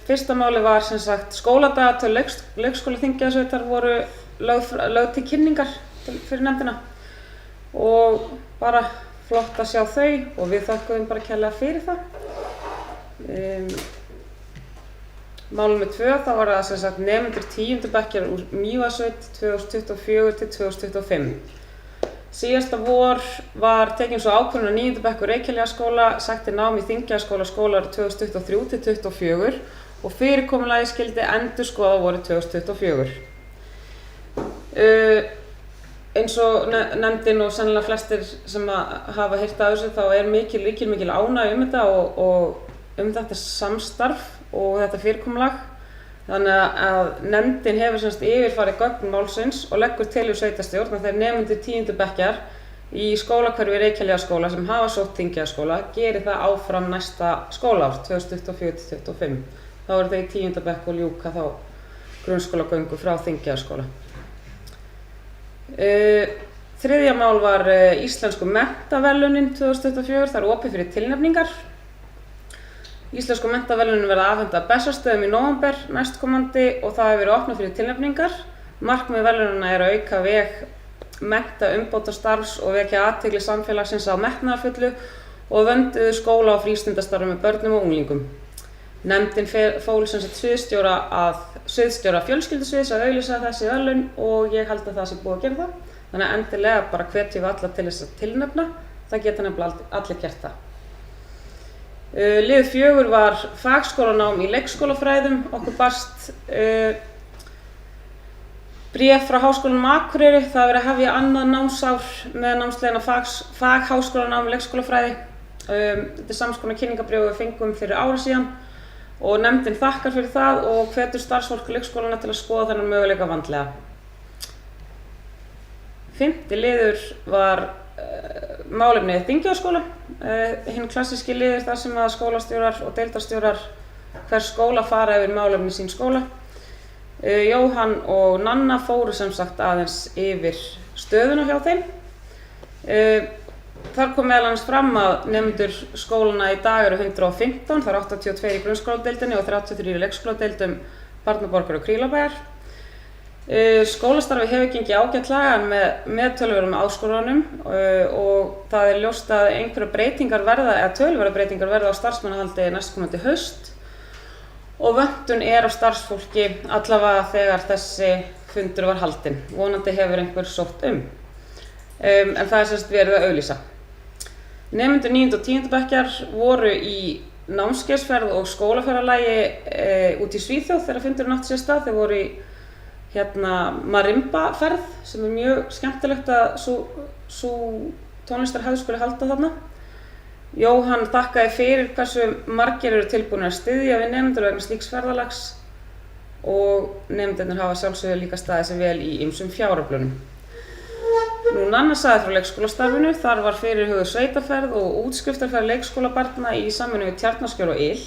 Fyrsta máli var sem sagt skóladagatöl leikskóla Þingeyjarsveitar voru lögð til kynningar fyrir nefndina og bara flott að sjá þau og við þakkuðum bara kærlega fyrir það.
Mál nr. 2, þá var það sem sagt nemendur 10. bekkjar úr Mývatnssveit 2024 til 2025. Síðasta vor var tekin svo ákvörðun að 9. bekk úr Reykjavíkurskóla sækti nám í Þingeyjarskóla skólaár 2023 til 2024 og fyrirkomulagi skyldi endurskoða vorið 2024. Eins og nefndin og sennilega flestir sem hafa heyrt af þessu, þá er mikil ánægja þetta og þetta samstarf og þetta fyrirkomulag. Þannig að nefndin hefur yfirfarið gögn málsins og leggur til við sveitarstjórn að þeir nemendur 10. bekkjar í skólahverfi Reykjavíkurskóla sem hafa sótt Þingeyjarskóla geri það áfram næsta skólaár 2024-2025. Þá eru þau í 10. bekk og ljúka þá grunnskólagöngu frá Þingeyjarskóla. Þriðja mál var Íslensku menntaverðlaunin 2024, það er opið fyrir tilnefningar. Íslensku menntaverðlaunin verða afhent af Bessastöðum í nóvember næstkomandi og það hefur verið opnað fyrir tilnefningar. Markmið verðlaunanna er að auka veg mennta umbótastarfs og vekja athygli samfélagsins á metnaðarfullu og vönduðu skóla- og frístundastarfi með börnum og unglingum. Nefndin fól sviðsstjóra fjölskyldusviðs að auglýsa þessi verðlaun og ég held að það sé búið að gera það. Þannig að endilega bara hvetjum við alla til þess að tilnefna, það geta nefnilega allir gert það. Lið 4 var fagskólanám í leikskólafræðum. Okkur barst bréf frá Háskólanum á Akureyri. Það er verið að hefja annað námsár með námsleiðina fagháskólanám í leikskólafræði. Þetta er sams konar kynningarbréf við fengum fyrir ári síðan og nefndin þakkar fyrir það og hvetur starfsfólk leikskólana til að skoða þennan möguleika vandlega. 5. liður var málefnið Þingeyjarskóla. Hinn klassíski liður þar sem að skólastjórar og deildarstjórar hvers skóla fara yfir málefni sín skóla. Jóhann og Nanna fóru sem sagt aðeins yfir stöðuna hjá þeim. Þar kom meðal annars fram að nemendur skólana í dag eru 115, það eru 82 í grunnskóladeildinni og 33 í leikskóladeildum Barnaborgar og Krílabæjar. Skólastarfi hefur gengið ágætlega með töluverðum áskorunum og það er ljóst að einhverjar breytingar verða, eða töluverðar breytingar verða á starfsmannahaldi næstkomandi haust og vöntun er á starfsfólki allavega þegar þessi fundur var haldinn. Vonandi hefur einhver sótt en það er sem sagt verið að auglýsa. Nemendur 9. og 10. bekkjar voru í námskeiðsferð og skólaferðalagi út í Svíþjóð þegar fundurinn átti sér stað. Þeir voru í marimba-ferð sem er mjög skemmtilegt að sú tónlistarhefð skuli halda þarna. Jóhann þakkaði fyrir hversu margir eru tilbúnir að styðja við nemendur vegna slíks ferðalags og nemendurnir hafa sjálfsögðu líka staðið sig vel í ýmsum fjáröflunum. Nanna sagði frá leikskólastarfinu, þar var fyrirhuguð sveitaferð og útskriftarferð leikskólabarna í samvinnu við Tjarnaskjól og Ýl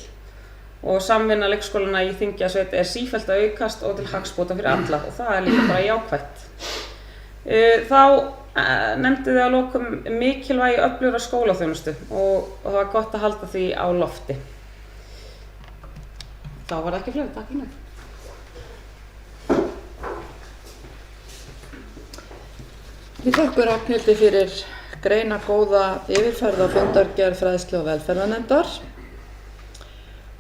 og samvinna leikskólana í Þingeyjarsveit er sífellt að aukast og til hagsbóta fyrir alla og það er líka bara jákvætt. Þá nefndu þau að lokum mikilvægi öflugra skólaþjónustu og það var gott að halda því á lofti. Þá var það ekki fleiri, takk fyrir mig.
Við þökkum Ragnhildi fyrir greinargóða yfirferð á fundargerð fræðslu- og velferðarnefndar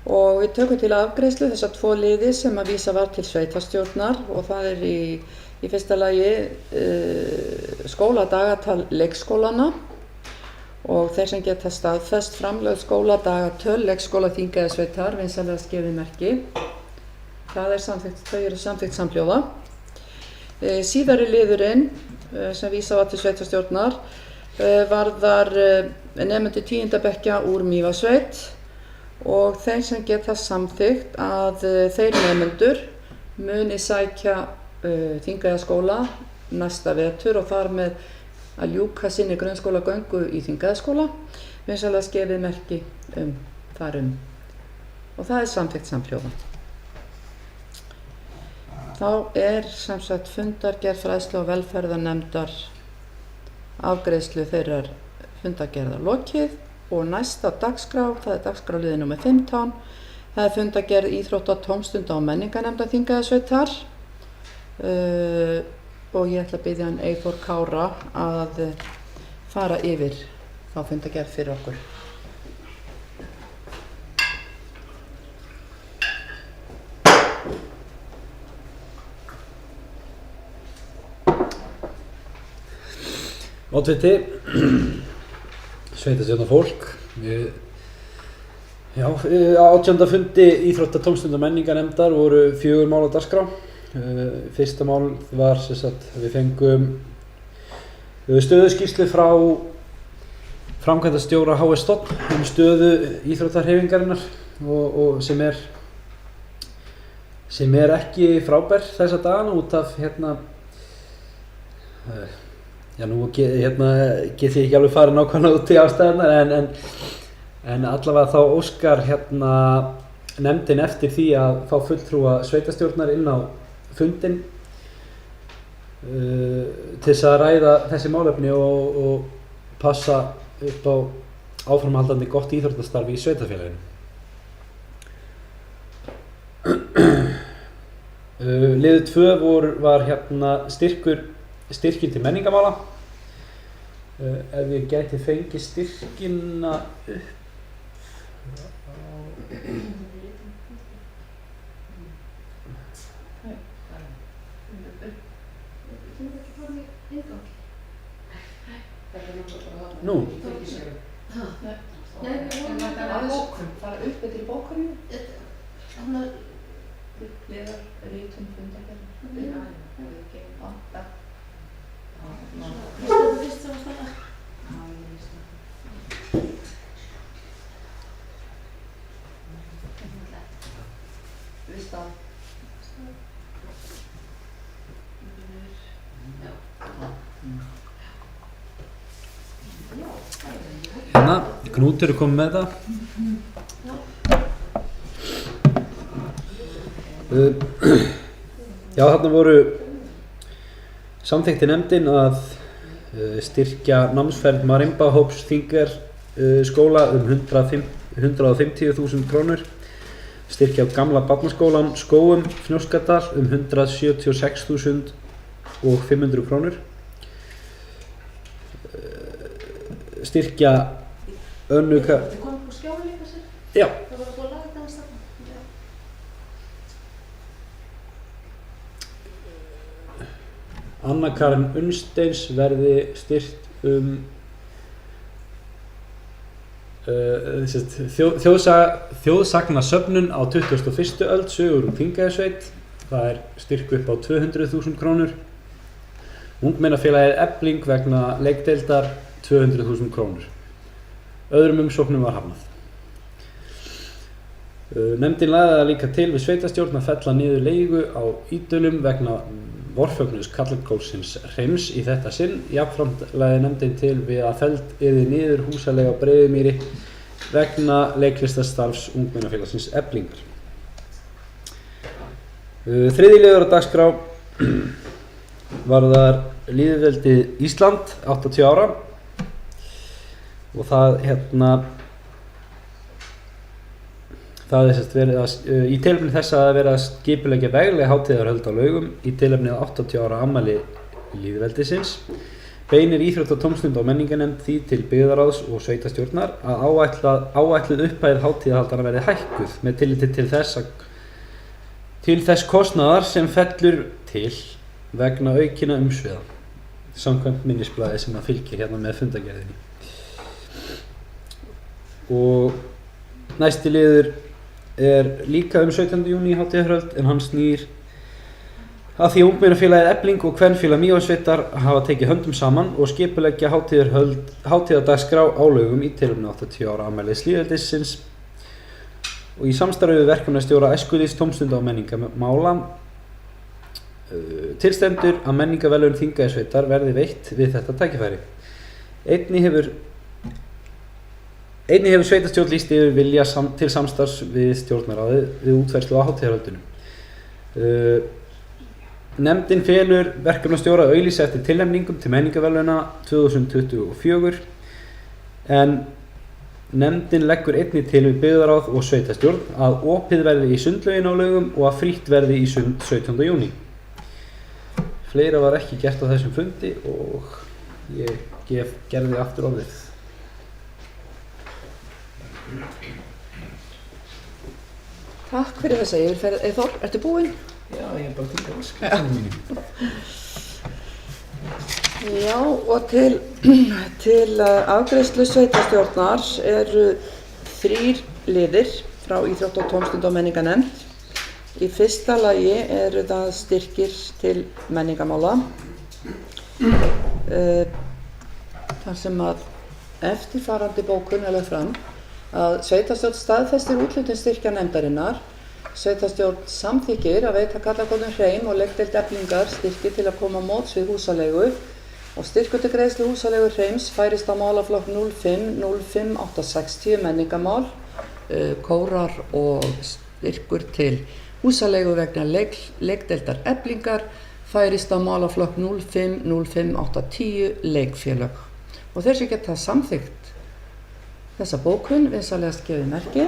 og við tökum til afgreiðslu þessa 2 liði sem að vísa var til sveitarstjórnar og það er í fyrsta lagi skóladagatal leikskólana og þeir sem geta staðfest framlögð skóladagatöl leikskóla Þingeyjarsveitar vinsamlegast gefið merki. Það er samþykkt, þau eru samþykkt samhljóða. Síðari liðurinn sem vísa var til sveitarstjórnar varðar nemendur 10. bekkja úr Mývatnssveit og þeir sem geta samþykkt að þeir nemendur muni sækja Þingeyjarskóla næsta vetur og þar með að ljúka sinni grunnskólagöngu í Þingeyjarskóla vinsamlegast gefið merki þar og það er samþykkt samhljóða. Þá er sem sagt fundargerð fræðslu- og velferðarnefndar afgreiðslu þeirrar fundargerðar lokið og næsta dagskrá, það er dagskrárliður nr. 15, það er fundargerð íþrótta-, tómstunda- og menningarnefndar Þingeyjarsveitar og ég ætla að biðja hann Eyþór Kára að fara yfir þá fundargerð fyrir okkur.
Oddviti, sveitarstjórnarfólk, á 18. fundi Íþrótta-, tómstunda- og menningarnefndar voru 4 mál á dagskrá. Fyrsta mál var sem sagt við fengum stöðuskýrslu frá framkvæmdastjóra HS Stofn stöðu íþróttahreyfingarinnar og sem er ekki frábær þessa dagana út af nú get ég ekki alveg farið nákvæmlega út í ástæðunar en allavega þá óskar nefndin eftir því að fá fulltrúa sveitarstjórnar inn á fundinn til þess að ræða þessi málefni og passa upp á áframhaldandi gott íþróttastarf í sveitarfélaginu. Liður 2 var styrkir til menningarmála. Ef ég gæti fengið styrkina upp Nú?
Nei, fara upp eftir í bókunum. Þannig að liðar rítum fundargerðar.
Knútur er komið með það. Já, þarna voru samþykkti nefndin að styrkja námsferð Marimba hóps Þingver skóla 150.000 krónur, styrkja gamla barnaskólan Skógum Fnjóskadal 176.500 krónur, styrkja Önnu
Þetta kom på skjáli líka sér?
Já.
Það var búið að laga þetta stafn?
Anna Karen Unnsteins verði styrkt þjóðsagnasöfnun á 21. öld sögur úr Þingeyjarsveit. Það er styrk upp á 200.000 krónur. Ungmennafélagið Efling vegna leikdeildar 200.000 krónur. Öðrum umsóknum var hafnað. Nefndin lagði það líka til við sveitarstjórn að fella niður leigu á Ídölum vegna vorfögnuðs Karlakórsins Hreims í þetta sinn. Jafnframt lagði nefndin til við að felld yrði niður húsaleiga á Breiðumýri vegna leiklistastarfs ungmennafélagsins Eflingar. Þriðji liður á dagskrá varðar lýðveldið Ísland 80 ára. Og það það er verið að í tilefni þess að vera að skipuleggja vegleg hátíðarhöld á Laugum í tilefni af 80 ára afmæli lýðveldisins beinir Íþrótta-, tómstunda- og menningarnefnd því til byggðarráðs og sveitarstjórnar að áætluð upphæð hátíðahaldana verði hækkuð með tilliti til þess kostnaðar sem fellur til vegna aukinna umsviða samkvæmt minnisblaði sem að fylgir með fundargerðinni. Og næsti liður er líka 17. júní hátíðarhöld en hann snýr að því ungmennafélagið Efling og kvenfélag Mývatnssveitar hafa tekið höndum saman og skipuleggja hátíðardagskrá á Laugum í tilefni 80 ára afmælis lýðveldisins og í samstarfi við verkefnastjóra æskulýðs, tómstunda- og menningarmála tilstendur að menningarverðlaun Þingeyjarsveitar verði veitt við þetta tækifæri. Einnig hefur sveitarstjórn lýst yfir vilja til samstarfs við stjórnarráðið við útfærslu á hátíðarhöldunum. Nefndin felur verkefnastjóra að auglýsa eftir tilnefningum til menningarverðlauna 2024 en nefndin leggur einnig til við byggðarráð og sveitarstjórn að opið verði í sundlaugin á Laugum og að frítt verði í sund 17. júní. Fleira var ekki gert á þessum fundi og ég gerði aftur orðið.
Takk fyrir þessa yfirferð. Eyþór, ertu búinn?
Já, ég er bara til að
Já, og til afgreiðslu sveitarstjórnar eru 3 liðir frá Íþrótta- og tómstunda- og menningarnefnd. Í fyrsta lagi eru það styrkir til menningarmála, þar sem að eftirfarandi bókun er lögð fram að sveitarstjórn staðfestir úthlutun styrkja nefndarinnar. Sveitarstjórn samþykkir að veita Kallakotnum hreim og leikdeild Eflingar styrki til að koma á móts við húsaleigu og styrkur til greiðslu húsalegu hreims færist á málaflokk 05-05860 menningarmál, kórar og styrkur til húsalegu vegna leikdeildar Eflingar færist á málaflokk 05-05810 leikfélög. Og þeir sem geta samþykkt þessa bókun vinsamlegast gefið merki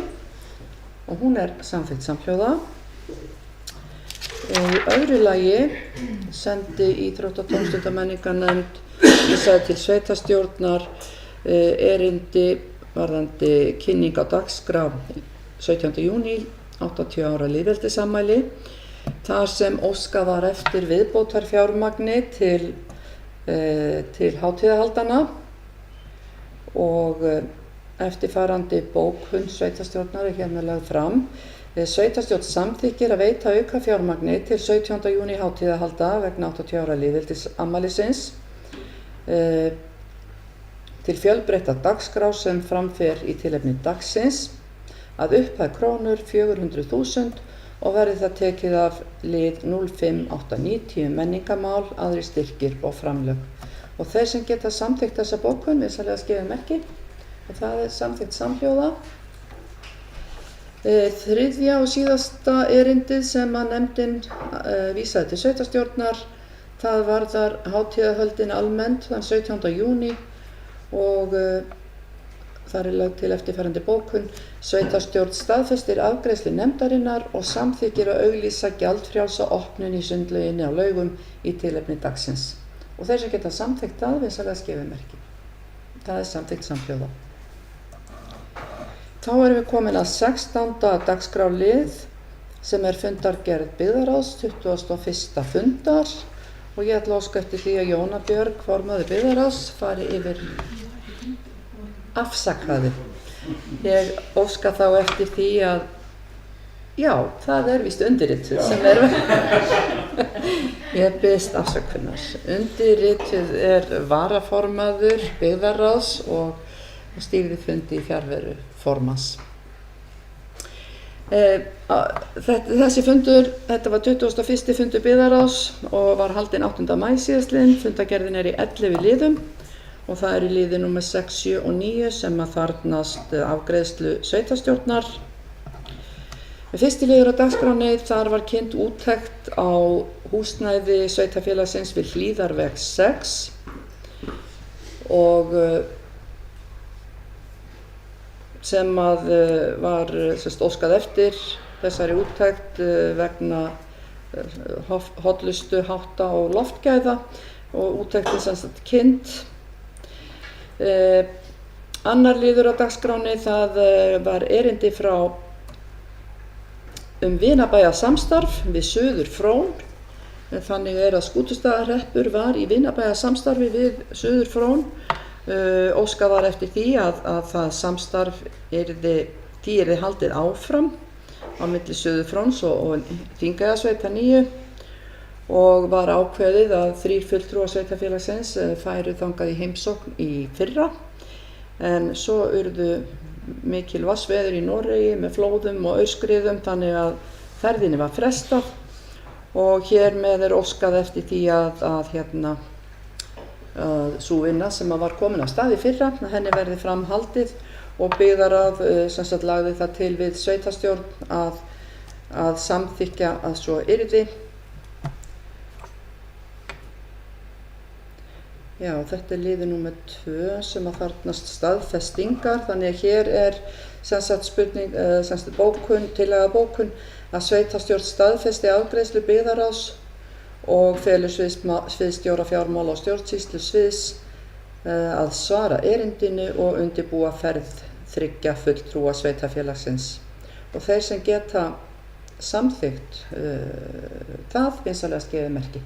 og hún er samþykkt samhljóða. Í öðru lagi sendi Íþrótta- og tómstunda- og menningarnefnd vísaði til sveitarstjórnar erindi varðandi kynning á dagskrá 17. júní 80 ára lýðveldisafmæli þar sem óskað var eftir viðbótarfjármagni til hátíðahaldana og eftirfarandi bókun sveitarstjórnar er hérna lögð fram. Sveitarstjórn samþykkir að veita aukafjármagni til 17. júní hátíðahalda vegna 80 ára lýðveldisafmælisins til fjölbreytta dagskrá sem framfer í tilefni dagsins að upphæð krónur 400.000 og verði það tekið af lið 05-890 menningamál, aðri styrkir og framlög. Og þeir sem geta samþykkt þessa bókun vinsamlega gefið merki og það er samþykkt samhljóða. Þriðja og síðasta erindið sem að nefndin vísaði til sveitarstjórnar, það varðar hátíðahöldin almennt þann 17. júní og þar er lögð til eftirfarandi bókun. Sveitarstjórn staðfestir afgreiðslu nefndarinnar og samþykkir að auglýsa gjaldfrjálsa opnun í sundlauginni á Laugum í tilefni dagsins. Og þeir sem geta samþykkt það vinsamlega gefið merki. Það er samþykkt samhljóða. Þá erum við komin að 16. dagskrárlið sem er fundargerð byggðarráðs 21. fundar og ég ætla að óska eftir því að Jóna Björg, formaður byggðarráðs, fari yfir afsakaði. Ég óska þá eftir því að, já, það er víst undirrituð sem er ég biðst afsökunar. Undirrituð er varaformaður byggðarráðs og stýrði fundi í fjarveru formanns. Þessi fundur, þetta var 21. fundur byggðarráðs og var haldinn 8. maí síðastliðinn. Fundargerðin er í 11 liðum og það eru liðir númer 6, 7 og 9 sem að þarfnast afgreiðslu sveitarstjórnar. Fyrsti liður á dagskránni, þar var kynnt úttekt á húsnæði sveitarfélagsins við Hlíðarveg 6 og sem að var óskað eftir þessari úttekt vegna hollustu, hátta og loftgæða og úttektin sem sagt kynnt. Annar liður á dagskránni, það var erindi frá vinabæjasamstarf við Suður-Frón. Þannig er að Skútustaðahreppur var í vinabæjasamstarfi við Suður-Frón. Óskað var eftir því að það samstarf yrði haldið áfram á milli Suður-Fróns og Þingeyjarsveitar 9 og var ákveðið að 3 fulltrúar sveitarfélagsins færu þangað í heimsókn í fyrra en svo urðu mikil vatnsveður í Noregi með flóðum og aurskriðum þannig að ferðinni var frestað og hér með er óskað eftir því að sú vinna sem var komin á stað í fyrra, henni verði framhaldið og byggðarráð sem sagt lagði það til við sveitarstjórn að samþykkja að svo yrði. Já, þetta er liður númer 2 sem að þarfnast staðfestingar, þannig að hér er sem sagt spurning, sem sagt bókun, tillaga bókun að sveitarstjórn staðfesti afgreiðslu byggðarráðs og felur sviðsstjóra fjármála og stjórnsýslu sviðs að svara erindinu og undirbúa ferð 3 fulltrúa sveitarfélagsins. Og þeir sem geta samþykkt það vinsamlegast gefið merki.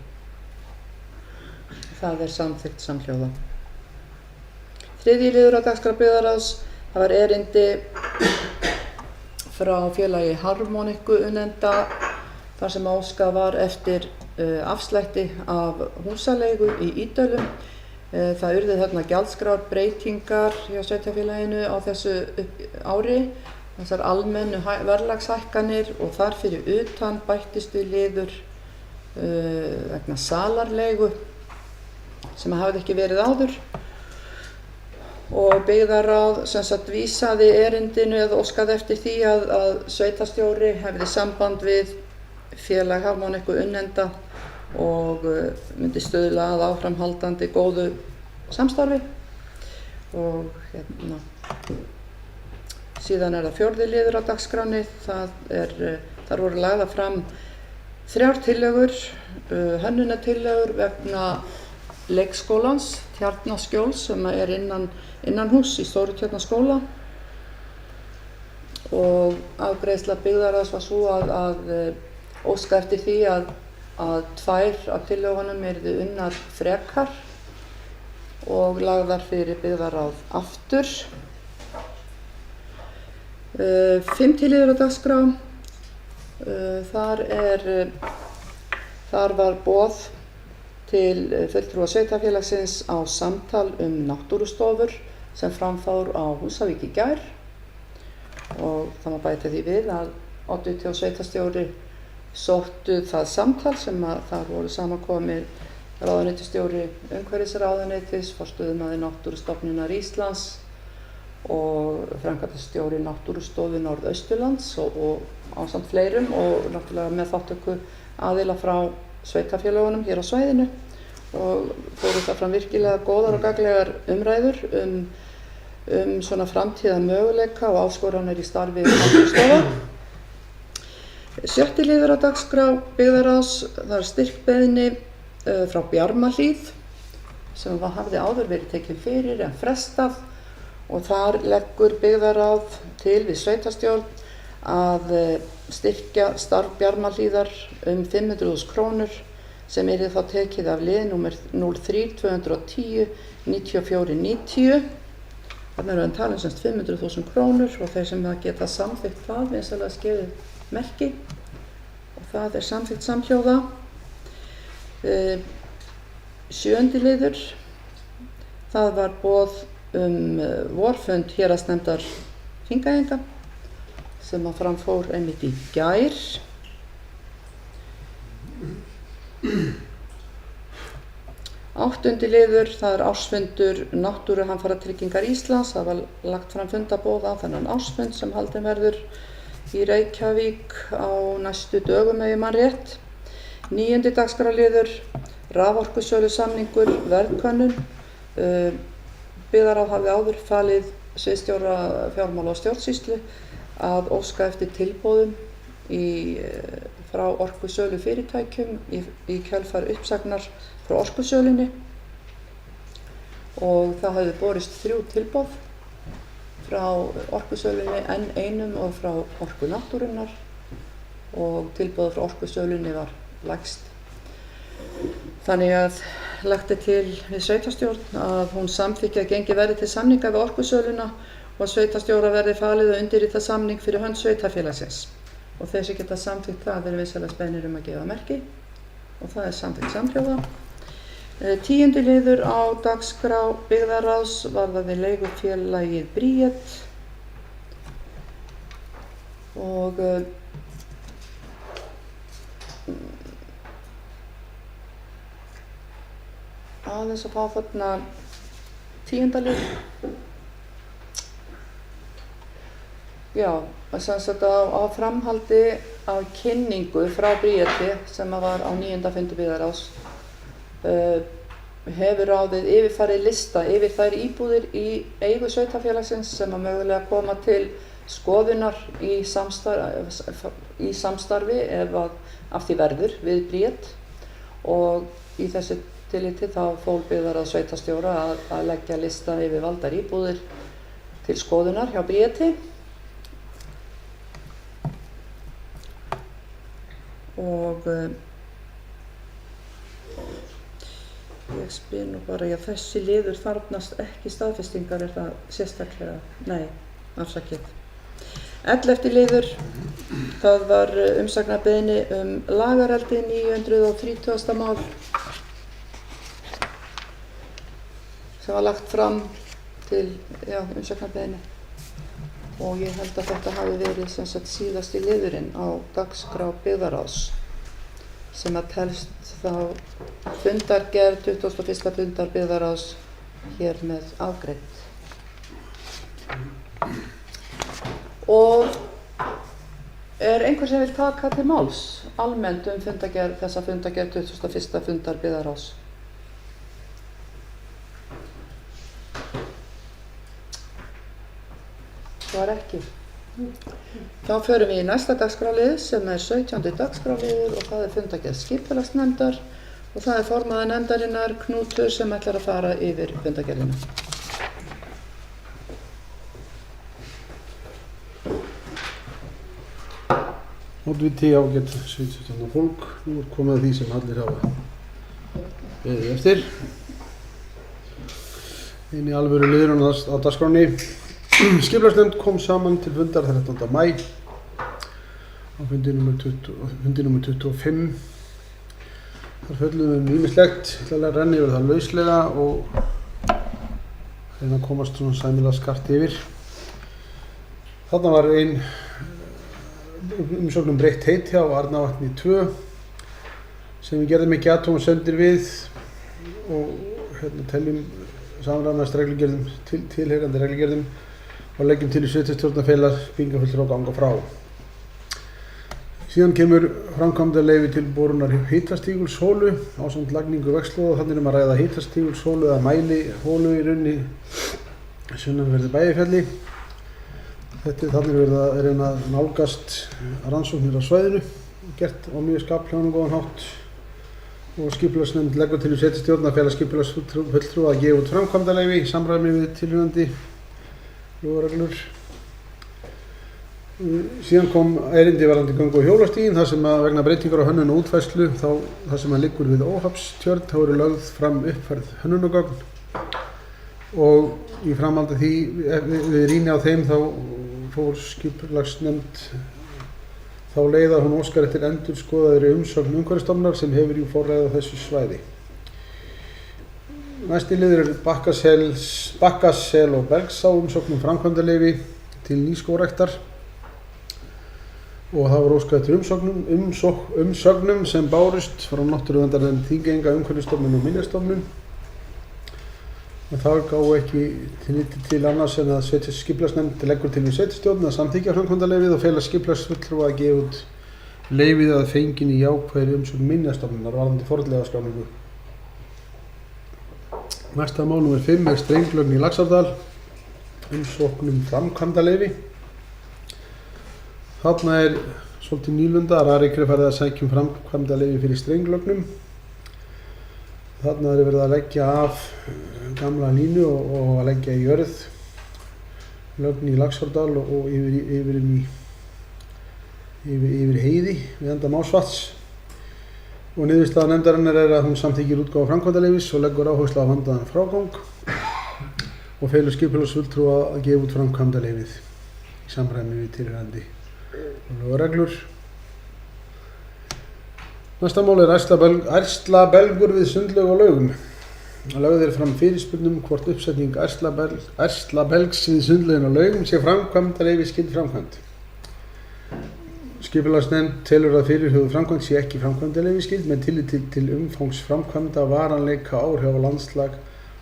Það er samþykkt samhljóða. Þriðji liður á dagskrá byggðarráðs, það var erindi frá félagi Harmoniku unnenda þar sem óskað var eftir afslætti af húsaleigu í Ídölum. Það urðu þarna gjaldskrár breytingar hjá sveitarfélaginu á þessu ári, þessar almennu verðlagshækkanir, og þar fyrir utan bættist við liður vegna salarleigu sem hafði ekki verið áður, og byggðarráð sem sagt vísaði erindinu eða óskaði eftir því að sveitarstjóri hefði samband við félag Harmoniku unnenda og myndi stuðla að áframhaldandi góðu samstarfi. Og síðan er það fjórði liður á dagskránni. Þar voru lagðar fram 3 tillögur, hönnunartillögur vegna leikskólans Tjarnaskjóls sem er innan hús í Stóru Tjarnaskóla, og afgreiðsla byggðarráðs var svo að óska eftir því að 2 af tillögunum yrðu unnar frekar og lagðar fyrir byggðarráð aftur. 5. liður á dagskrá, þar var boð til fulltrúa sveitarfélagsins á samtal náttúrustofur sem fram fór á Húsavík í gær, og það má bæta því við að oddviti og sveitarstjóri sóttu það samtal sem þar voru samankomið ráðuneytisstjóri umhverfisráðuneytis, forstöðumaður Náttúrustofnunar Íslands og framkvæmdastjóri Náttúrustofu Norðausturlands og ásamt fleirum, og náttúrulega með þátttöku aðila frá sveitarfélagunum hér á svæðinu, og fóru það fram virkilega góðar og gagnlegar umræður um svona framtíða möguleika og áskoranir í starfi náttúrustofa. 7. liður á dagskrá byggðarráðs, það er styrkbeiðni frá Bjarmahlíð sem hafði áður verið tekin fyrir en frestað, og þar leggur byggðarráð til við sveitarstjórn að styrkja starf Bjarmahlíðar 500.000 krónur sem yrði þá tekið af lið númer 03-210 9490. Þarna erum við að tala um 500.000 krónur, og þeir sem geta samþykkt það vinsamlega skefið merki, og það er samþykkt samhljóða. 7. liður, það var boð vorfund héraðsnefndar Þingeyinga sem fram fór einmitt í gær. 8. liður, það er ársfundur Náttúruhamfaratryggingar Íslands. Það var lagt fram fundaboð á þennan ársfund sem haldinn verður í Reykjavík á næstu dögum ef ég man rétt. 9. dagskrárliður, raforkusölusamningur, verðkönnun. Byggðarráð hafði áður falið sviðsstjóra fjármála og stjórnsýslu að óska eftir tilboðum frá orkusölu fyrirtækjum í kjölfar uppsagnar frá orkusölunni, og það hafði borist 3 tilboð frá orkusölunni enn einum og frá Orku Náttúrunnar, og tilboðið frá orkusölunni var lægst. Þannig að lagt til við sveitarstjórn að hún samþykki að gengið verði til samninga við orkusöluna og að sveitarstjóra verði falið að undirrita samning fyrir hönd sveitarfélagsins, og þeir sem geta samþykkt það eru vinsamlega beðnir að gefa merki, og það er samþykkt samhljóða. 10. liður á dagskrá byggðarráðs varðaði leigufélagið Bríet, og aðeins að fá þarna 10. lið. Já, sem sagt á framhaldi af kynningu frá Bríeti sem var á 9. fundi byggðarráðs hefur ráðið yfirfarið lista yfir þær íbúðir í eigu sveitarfélagsins sem að mögulega koma til skoðunar í samstarfi ef af því verður við Bríet, og í þessu tilliti þá fól byggðarráð sveitarstjóra að leggja lista yfir valdar íbúðir til skoðunar hjá Bríeti, og ég Ég spyr nú bara, já, þessi liður þarfnast ekki staðfestingar, er það sérstaklega? Nei, afsakið. 11. liður, það var umsagnarbeiðni lagareldi 930. mál sem var lagt fram til umsagnarbeiðni og ég held að þetta hafi verið sem sagt síðasti liðurinn á dagskrá byggðarráðs sem að telst þá fundargerð 21. fundar byggðarráðs hér með afgreitt. Og er einhver sem vil taka til máls almennt þessa fundargerð 21. fundar byggðarráðs? Var ekki. Þá förum við í næsta dagskrálið sem er 17. dagskrálið og það er fundargerð skipulagsnefndar og það er formaður nefndarinnar Knútur sem ætlar að fara yfir fundargerðina.
Oddviti ágætt sveitarstjórnar fólk, nú er komið að því sem allir hafa beðið eftir. Eini alvöru liðurinn á dagskránni. Skipulagsnefnd kom saman til fundar 13. maí á fundi nr. 25. Þar fjölluðum við ýmislegt, ég ætla að renna yfir það lauslega og reyna að komast svona sæmilega skart yfir. Þarna var ein umsókn breytt heiti á Arnarvatni 2 sem við gerðum ekki athugasemdir við og teljum samræmast reglugerðum, tilheyrandi reglugerðum og leggjum til í sveitarstjórnarfélag byggingarfulltrúa að ganga frá. Síðan kemur framkvæmdarleyfi til borunar hitastígulsholu ásamt lagningu vegslóða. Þannig að ræða hitastígulsholu eða mæliholu í rauninni sunnanverðu Bæjarfjalli. Þannig verið að reyna að nálgast rannsóknir á svæðinu, gert á mjög skaplegan og góðan hátt. Og skipulagsnefnd leggur til í sveitarstjórnarfélag skipulagsfulltrúa að gefa út framkvæmdarleyfi í samræmi við tilhögunandi lögreglur. Síðan kom erindi varðandi göng- og hjólastíginn þar sem að vegna breytingar á hönnun og útfærslu þar sem að liggur við Óhafstjörn þá eru lögð fram uppfærð hönnunargögn og í framhaldi af því við rýni á þeim þá fór skipulagsnefnd þá leið að hún óskar eftir endurskoðaðri umsögn Umhverfisstofnunar sem hefur í forræði á þessu svæði. Næsti liður er Bakkasel og Belgsá umsókn framkvæmdarleyfi til nýskógræktar og það var óskað eftir umsögnum sem bárust frá Náttúruverndarnefnd Þingeyinga, Umhverfisstofnun og Minjastofnun. En það gáði ekki til annars en að skipulagsnefnd leggur til við sveitarstjórn að samþykkja framkvæmdarleyfið og fela skipulagsfulltrúa að gefa út leyfið að fenginni jákvæðri umsögn Minjastofnunar varðandi fornleifaskráningu. Næsta mál nr. 5 er Strenglögn í Laxárdal, umsókn framkvæmdarleyfi. Þarna er svolítið nýlunda að Rarik er farið að sækja framkvæmdarleyfi fyrir Strenglögnum. Þarna er verið að leggja af gamla línu og að leggja í jörð lögn í Laxárdal og yfir heiði við enda Másvatns. Og niðurstaða nefndarinnar er að hún samþykkir útgáfu framkvæmdarleyfis og leggur áherslu á vandaðan frágang og felur skipulagsfulltrúa að gefa út framkvæmdarleyfið í samræmi við tilheyrandi lögreglur. Næsta mál er ærslabelgur við Sundlaug á Laugum. Lögð er fram fyrirspurn hvort uppsetning ærslabelgs við Sundlaugin á Laugum sé framkvæmdarleyfi skyld framkvæmd. Skipulagsnefnd telur að fyrirhuguð framkvæmd sé ekki framkvæmdarleyfi skyld með tilliti til umfangs framkvæmda, varanleika, áhrif á landslag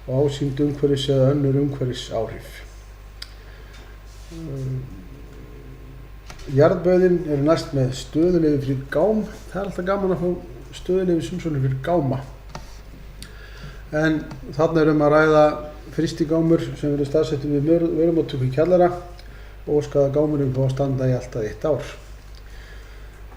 og ásýnd umhverfis eða önnur umhverfisáhrif. Jarðböðin eru næst með stöðuleyfi fyrir gám. Það er alltaf gaman að fá stöðuleyfisumsóknir fyrir gáma. En þarna er að ræða frystigámur sem verður staðsettur við vörumóttöku í kjallara og óskað að gámurinn fá að standa í alltaf 1 ár.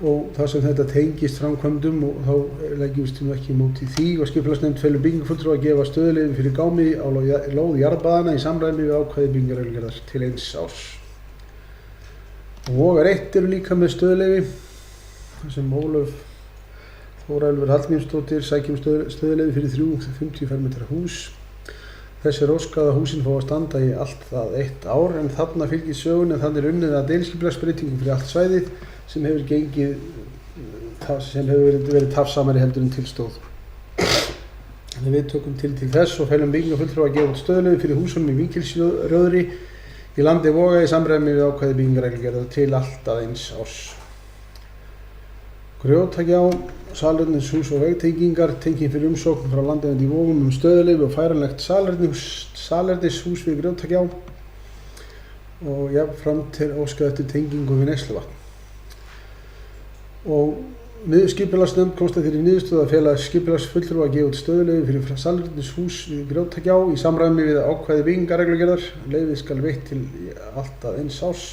Og þar sem þetta tengist framkvæmdum og þá leggjumst við ekki móti því og skipulagsnefnd felur byggingarfulltrúa að gefa stöðuleyfi fyrir gámi á lóð jarðbaðanna í samræmi við ákvæði byggingarreglugerðar til 1 árs. Og Vogar 1 eru líka með stöðuleyfi þar sem Ólöf Þóra Elfur Hallgrímsdóttir sækjum stöðuleyfi fyrir 350 fermetra hús. Þess óskað að húsin fá að standa í allt að 1 ár en þarna fylgir sögun en þannig unnið að deiliskipulagsbreytingum fyrir allt svæðið sem hefur verið tafsamari heldur en tilstóð. Þannig við tökum til þess og felum byggingafulltrúa að gefa út stöðuleyfi fyrir húsunum í Víkilsrjóðri í landi Voga í samræmi við ákvæði byggingarreglugerðar til allt að 1 árs. Grjótagjá, salernishús og vegtengingar, tenging fyrir umsókn frá landeiganda í Vogum stöðuleyfi og færanlegt salernishús við Grjótagjá og jafnframt óskað eftir tengingu við Neysluvatn. Og skipulagsnefnd komst að þeirri niðurstöðu að fela skipulagsfulltrúa að gefa út stöðuleyfi fyrir salernishús við Grjótagjá í samræmi við ákvæði byggingarreglugerðar. Leyfið skal veitt til allt að 1 árs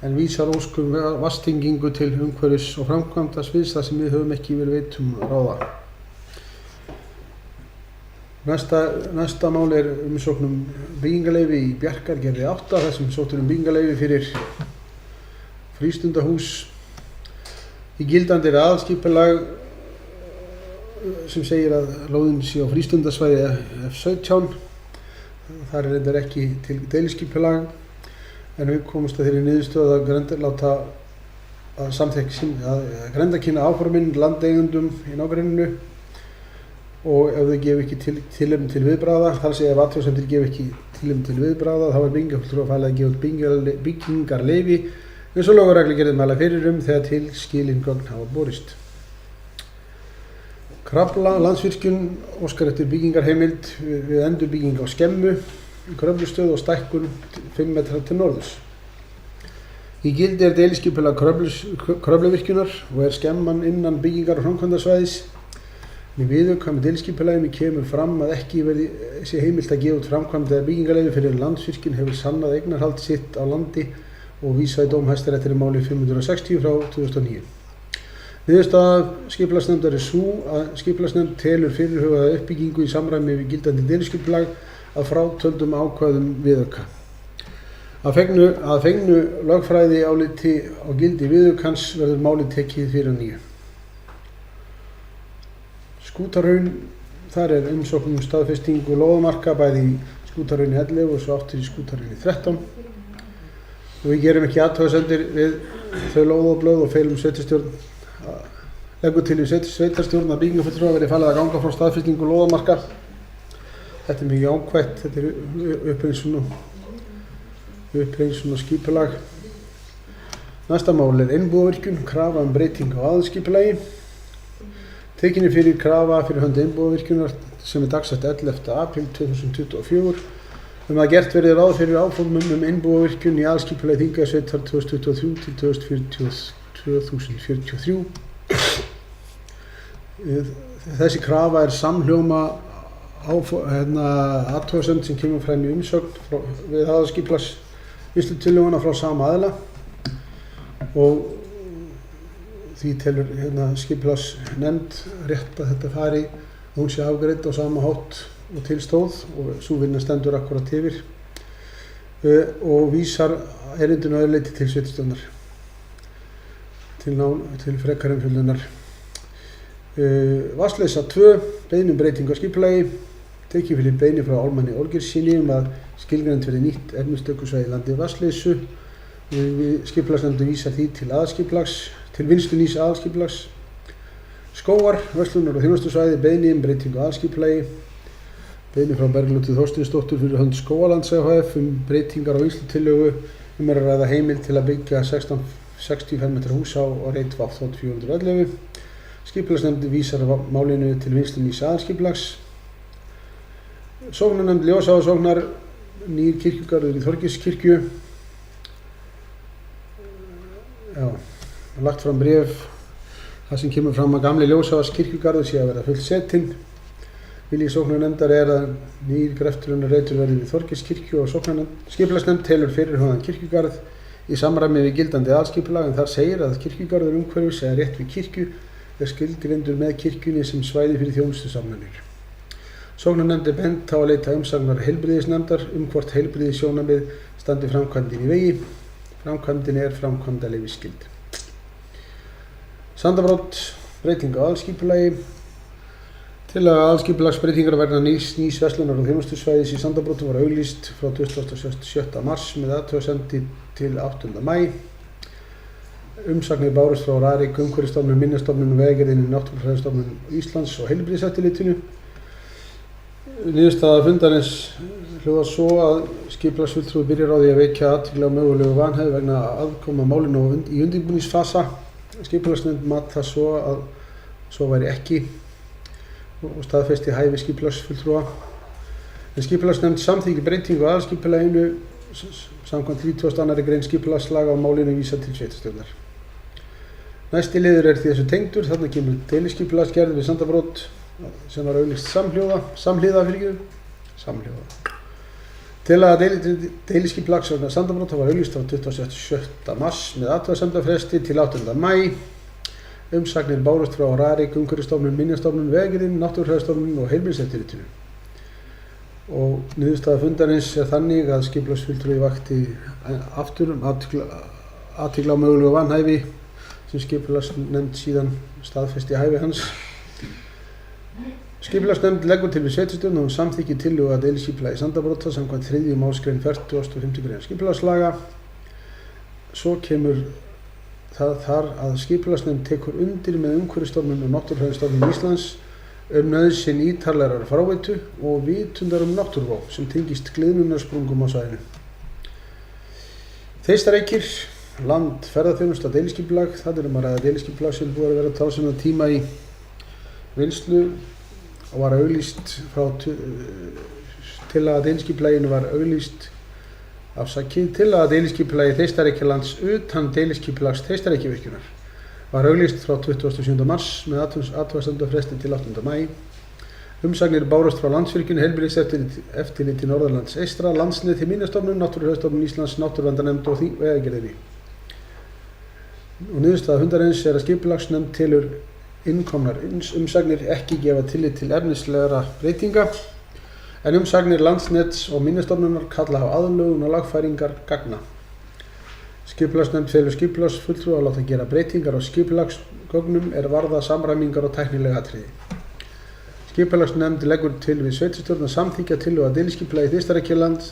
en vísar óskum vatnstengingu til umhverfis- og framkvæmdasviðs þar sem við höfum ekki verið veitum ráða. Næsta mál umsókn byggingarleyfi í Bjarkargerði 8 þar sem sótt byggingarleyfi fyrir frístundahús. Í gildandi aðalskipulag sem segir að lóðin sé á frístundasvæði F17. Þar reyndar ekki til deiliskipulag en við komumst að þeirri niðurstöðu að grenndarkynna áforminn landeigundum í nágrenninu og ef þau gefa ekki tilefni til viðbragða, þar segja ef athugasemdir gefa ekki tilefni til viðbragða þá byggingarfulltrúa falið að gefa út byggingarleyfi eins og lögreglugerðin mæla fyrir þegar tilskilin gögn hafa borist. Krafla Landsvirkjun óskar eftir byggingarheimild við endurbygging á skemmu í Kröflustöð og stækkun 5 metra til norðurs. Í gildi deiliskipulag Kröfluvirkjunar og skemman innan byggingar- og framkvæmdasvæðis. Í viðauka með deiliskipulaginu kemur fram að ekki sé heimilt að gefa út framkvæmd eða byggingarleyfi fyrir Landsvirkjun hefur sannað eignarhald sitt á landi og vísaði dóm Hæstaréttar í máli 560 frá 2009. Niðurstaða skipulagsnefndar sú að skipulagsnefnd telur fyrirhugaða uppbyggingu í samræmi við gildandi deiliskipulag að frátöldum ákvæðum viðauka. Að fengnu lögfræði áliti á gildi viðaukans verður málið tekið fyrir nýju. Skútahraun, þar umsókn staðfestingu lóðamarka bæði í Skútahrauni 11 og svo aftur í Skútahrauni 13. Og við gerum ekki athugasemdir við þau lóð og blöð og feilum sveitarstjórn leggur til í sveitarstjórn að byggingarfulltrúa verði falið að ganga frá staðfestingu lóðamarka. Þetta mjög ákvætt, þetta uppreinsun og skipulag. Næsta mál einbúavirkjun, krafa breyting á aðalskipulagi. Tekin fyrir krafa fyrir hönd einbúavirkjunar sem dagsett 11. apríl 2024 að gert verði ráð fyrir áformum einbúavirkjun í aðalskipulagi Þingeyjarsveitar 2023 til 2043. Þessi krafa samhljóma athugasemd sem kemur fram í umsögn við aðalskipulagsvinnslutillöguna frá sama aðila og því telur skipulagsnefnd rétt að þetta fari og hún sé afgreidd á sama hátt og tilstóð og sú vinna stendur akkúrat yfir og vísar erindinu að öðru leyti til sveitarstjórnar til frekari umfjöllunar. Vatnsleysa 2, beiðni breytingu á skipulagi, tekið fyrir beiðni frá Ármanni Olgeirssyni að skilgreind verði nýtt efnistökusvæði í landi Vatnsleysu. Skipulagsnefndin vísar því til vinnslu nýs aðalskipulags. Skógar, verslunar og þjónustusvæði, beiðni breytingu á aðalskipulagi. Beiðni frá Bergljótu Þorsteinsdóttur fyrir hönd Skógalands ehf. Breytingar á vinnslutillögu að ræða heimild til að byggja 60 fermetra hús á reit Vatn 411. Skipulagsnefndin vísar málinu til vinnslu nýs aðalskipulags. Sóknarnefnd Ljósávarsóknar, nýr kirkjugarður í Þorgeirskirkju. Lagt fram bréf þar sem kemur fram að gamli Ljósávarskirkjugarður sé að vera fullt setinn. Vilji sóknarnefndar að nýr grefturreitur verði við Þorgeirskirkju og skipulagsnefnd telur fyrirhugaðan kirkjugarð í samræmi við gildandi aðalskipulag en þar segir að kirkjugarður umhverfis eða rétt við kirkju skilgreindur með kirkjunni sem svæði fyrir þjónustustofnanir. Sóknarnefnd bent á að leita umsagnar heilbrigðisnefndar hvort heilbrigðissjónarmið standi framkvæmdin í vegi. Framkvæmdin framkvæmdaleyfisskyld. Sandabrot, breyting á aðalskipulagi. Tillaga aðalskipulagsbreytingar vegna nýs verslunar og þjónustusvæðis í Sandabrótum var auglýst frá 27. mars með athugasemdi til 8. maí. Umsagnir bárust frá RARIK, Umhverfisstofnun, Minjastofnun, Vegagerðinni, Náttúrufræðistofnun Íslands og Heilbrigðiseftirlitinu. Niðurstaða fundarins hljóðar svo að skipulagsfulltrúi byrjar á því að vekja athygli á mögulegu vanhæfi vegna aðkoma málinu í undirbúningsfasa. Skipulagsnefnd mat það svo að svo væri ekki og staðfesti hæfi skipulagsfulltrúa. En skipulagsnefnd samþykki breytingu á aðalskipulaginu samkvæmt 32. grein skipulagslaga og málinu vísa til sveitarstjórnar. Næsti liður því þessu tengdur, þarna kemur deiliskipulagsgerð við Sandabrót sem var auglýst samhliða. Tillaga deiliskipulags vegna Sandabróta var auglýst á 27. mars með athugasemdafresti til 8. maí. Umsagnir bárust frá RARIK, Umhverfisstofnun, Minjastofnun, Vegagerðinni, Náttúrufræðistofnun og Heilbrigðiseftirlitinu. Og niðurstaða fundarins þannig að skipulagsfulltrúi vakti aftur athygli á mögulegu vanhæfi sem skipulagsnefnd síðan staðfesti hæfi hans. Skipulagsnefnd leggur til við sveitarstjórn og samþykki tillögu að deiliskipulagi Sandabróta samkvæmt 3. málsgrein 45. grein skipulagslaga. Svo kemur það þar að skipulagsnefnd tekur undir með Umhverfisstofnun og Náttúrufræðistofnun Íslands nauðsyn ítarlegrar fráveitu og vitundar náttúruvá sem tengist gliðnunarsprungum á svæðinu. Þeistareykir, land, ferðaþjónusta, deiliskipulag. Það að ræða deiliskipulag sem búið að vera talsverðan tíma í vinnslu og var auglýst frá tillaga deiliskipulaginu var auglýst tillaga deiliskipulagi Þeistareykjalands utan deiliskipulags Þeistareykjavirkjunar var auglýst frá 27. mars með athugasemdafresti til 8. maí. Umsagnir bárust frá Landsvirkjun, Heilbrigðiseftirliti Norðurlands eystra, Landsneti, Minjastofnun, Náttúrufræðistofnun Íslands, Náttúruverndarnefnd og Vegagerðinni. Og niðurstaða fundarins að skipulagsnefnd telur innkomnar umsagnir ekki gefa tillit til efnislegra breytinga, en umsagnir Landsnets og Minjastofnunar kalla á aðlögun og lagfæringar gagna. Skipulagsnefnd felur skipulagsfulltrúa að láta gera breytingar á skipulagsgögnum varða samræmingar og tæknileg atriði. Skipulagsnefnd leggur til við sveitarstjórn að samþykkja tillögu að deiliskipulagi Þeistareykjalands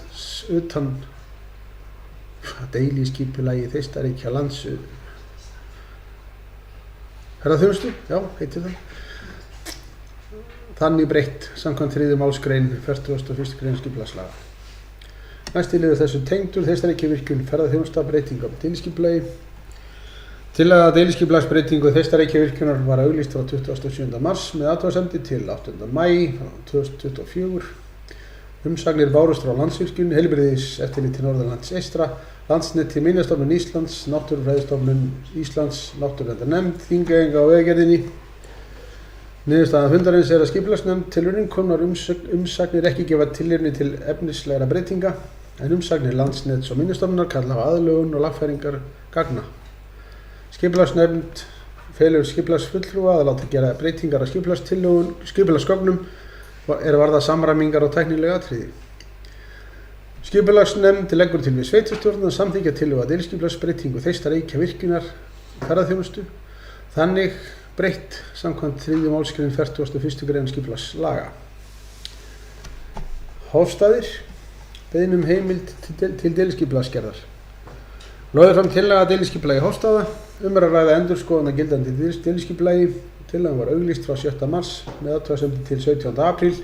utan deiliskipulagi Þeistareykjalands ferðaþjónustu, já, heitir það. Þannig breytt samkvæmt 3. málsgrein 41. grein skipulagslaga. Næsti liður þessu tengdur Þeistareykjavirkjun ferðaþjónusta breyting á deiliskipulagi. Tillaga deiliskipulagsbreytingu Þeistareykjavirkjunar var auglýst frá 27. mars með athugasemdi til 8. maí 2024. Umsagnir bárust frá Landsvirkjun, Heilbrigðiseftirliti Norðurlands eystra, Landsneti, Minjastofnun Íslands, Náttúrufræðistofnun Íslands, Náttúruverndarnefnd, Þingeyinga og Vegagerðinni. Niðurstaða fundarins að skipulagsnefnd telur innkomnar umsagnir ekki gefa tilefni til efnislegra breytinga, en umsagnir Landsnets og Minjastofnunar kalla á aðlögun og lagfæringar gagna. Skipulagsnefnd felur skipulagsfulltrúa að láta gera breytingar á skipulagsgögnum varða samræmingar og tæknileg atriði. Skipulagsnefnd leggur til við sveitarstjórn að samþykkja tillögu að deiliskipulagsbreytingu Þeistareykjavirkjunar ferðaþjónustu, þannig breytt samkvæmt 3. málsgrein 41. grein skipulagslaga. Hofstaðir, beiðni heimild til deiliskipulagsgerðar. Lögð fram tillaga að deiliskipulagi Hofstaða, að ræða endurskoðun á gildandi deiliskipulagi. Tillagan var auglýst frá 7. mars með athugasemdi til 17. apríl.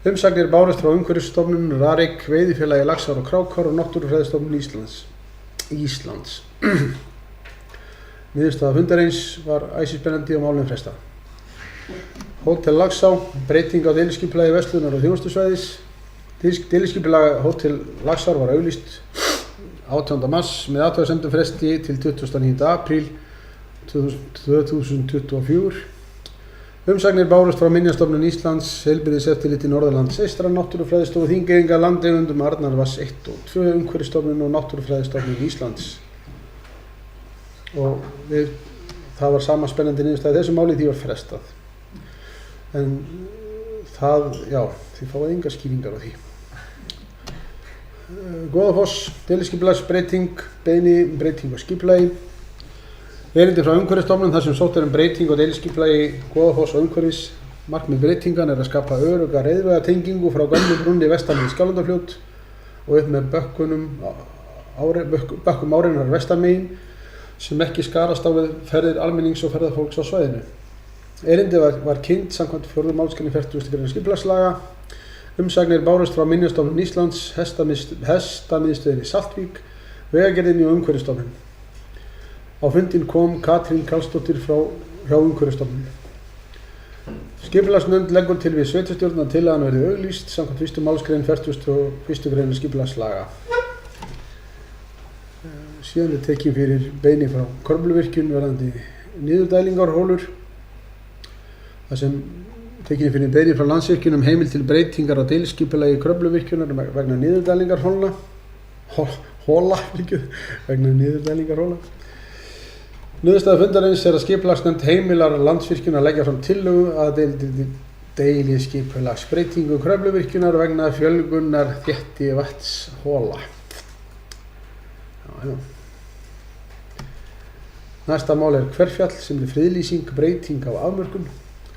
Umsagnir bárust frá Umhverfisstofnun, RARIK, Veiðifélagi Laxár og Krákár og Náttúrufræðistofnun Íslands. Niðurstaða fundarins var æsispennandi og málum frestað. Hótel Laxá, breyting á deiliskipulagi verslunar og þjónustusvæðis. Deiliskipulag Hótel Laxár var auglýst 18. mars með athugasemdum fresti til 29. apríl 2024. Umsagnir bárust frá Minjastofnun Íslands, Heilbrigðiseftirliti Norðurlands eystra, Náttúrufræðistofu Þingeyinga, landeigendum Arnarvatns 1 og 2, Umhverfisstofnun og Náttúrufræðistofnun Íslands. Og það var sama spennandi niðurstaða í þessu máli, því var frestað. En það, já, þið fáið engar skýringar á því. Goðafoss, deiliskipulagsbreyting, beiðni breyting á skipulagi. Erindi frá Umhverfisstofnun þar sem sótt breyting á deiliskipulagi Goðafoss og umhverfis. Markmið breytingan að skapa örugga reiðvegatengingu frá gömlu brúnni vestan við Skjálfandafljót og upp með bökkum árinnar vestamegin sem ekki skarast á við ferðir almennings og ferðafólks á svæðinu. Erindi var kynnt samkvæmt 4. málsgrein 40. grein skipulagslaga. Umsagnir bárust frá Minjastofnun Íslands, Hestamiðstöðinni Saltvík, Vegagerðinni og Umhverfisstofnun. Á fundinn kom Katrín Karlsdóttir hjá Umhverfisstofnun. Skipulagsnefnd leggur til við sveitarstjórn að tillagan verði auglýst samkvæmt 1. málsgrein 41. grein skipulagslaga. Síðan tekin fyrir beiðni frá Kröfluvirkjun varðandi niðurdælingarholur. Það sem tekin fyrir beiðni frá Landsvirkjun heimild til breytingar á deiliskipulagi Kröfluvirkjunar vegna niðurdælingarhola. Vegna niðurdælingarhola. Niðurstaða fundarins að skipulagsnefnd heimilar Landsvirkjun að leggja fram tillögu að deiliskipulagsbreytingu Kröfluvirkjunar vegna fjölgunar þéttivatnshola. Næsta mál Hverfjall sem friðlýsing breyting á afmörkun.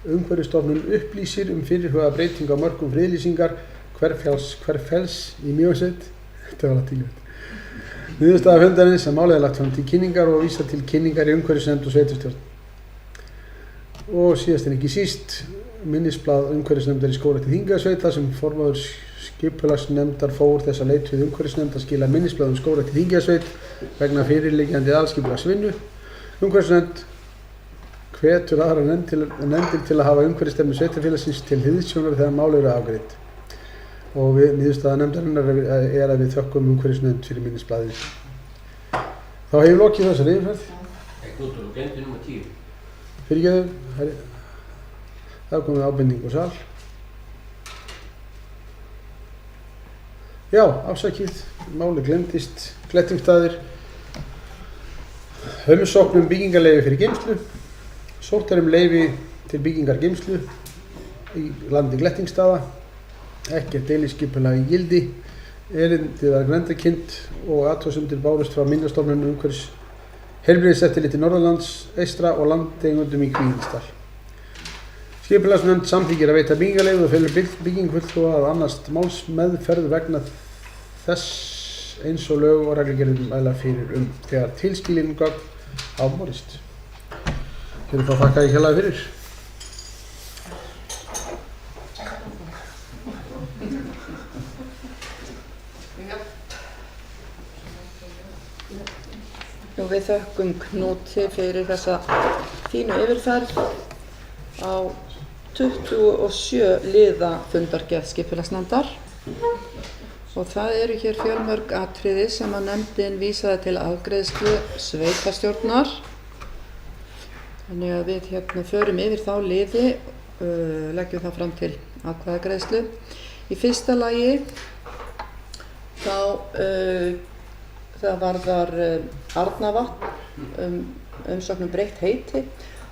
Umhverfisstofnun upplýsir fyrirhugaða breyting á mörkum friðlýsingar Hverfells í Mjósveit. Þetta var tímið. Niðurstaða fundarins að málið lagt fram til kynningar og vísa til kynningar í umhverfisnefnd og sveitarstjórn. Og síðast en ekki síst minnisblað umhverfisnefndar í Skógrækt Þingeyjarsveit þar sem formaður skipulagsnefndar fór þess að leit við umhverfisnefnd að skila minnisblað Skógrækt Þingeyjarsveit vegna fyrirliggjandi aðalskipulagsvinnu. Umhverfisnefnd hvetur aðra nefndir til að hafa umhverfisstefnu sveitarfélagsins til hliðsjónar þegar mál eru afgreidd. Og niðurstaða nefndarinnar að við þökkum umhverfisnefnd fyrir minnisblaðið. Þá hefur lokið þessari yfirferð.
Knútur, þú glemdi númer 10.
Fyrirgefðu, það er komið ábending og sal. Já, afsakið, máli glemdist, Glettingsstaðir, umsókn byggingarleyfi fyrir geymslu, sótt leyfi til byggingar geymslu í landi Glettingsstaða. Ekkert deiliskipulag í gildi, erindið var grenndarkynnt og athugasemdir bárust frá Minjastofnun umhverfis heilbrigðiseftirliti Norðurlands eystra og landeigendum í Kvígindisdal. Skipulagsnefnd samþykkir að veita byggingarleyfi og felur byggingfulltrúa að annast málsmeðferð vegna þess eins og lög og reglugerðir mæla fyrir þegar tilskilin gögn hafa borist. Hér þá þakka ég hérlega fyrir.
Við þökkum Knúti fyrir þessa fínu yfirferð á 27 liða fundargerð skipulagsnefndar og það eru hér fjölmörg atriði sem að nefndin vísaði til afgreiðslu sveitarstjórnar. Þannig að við förum yfir þá liði, leggjum það fram til atkvæðagreiðslu. Í fyrsta lagi það varðar Arnavatn, umsókn breytt heiti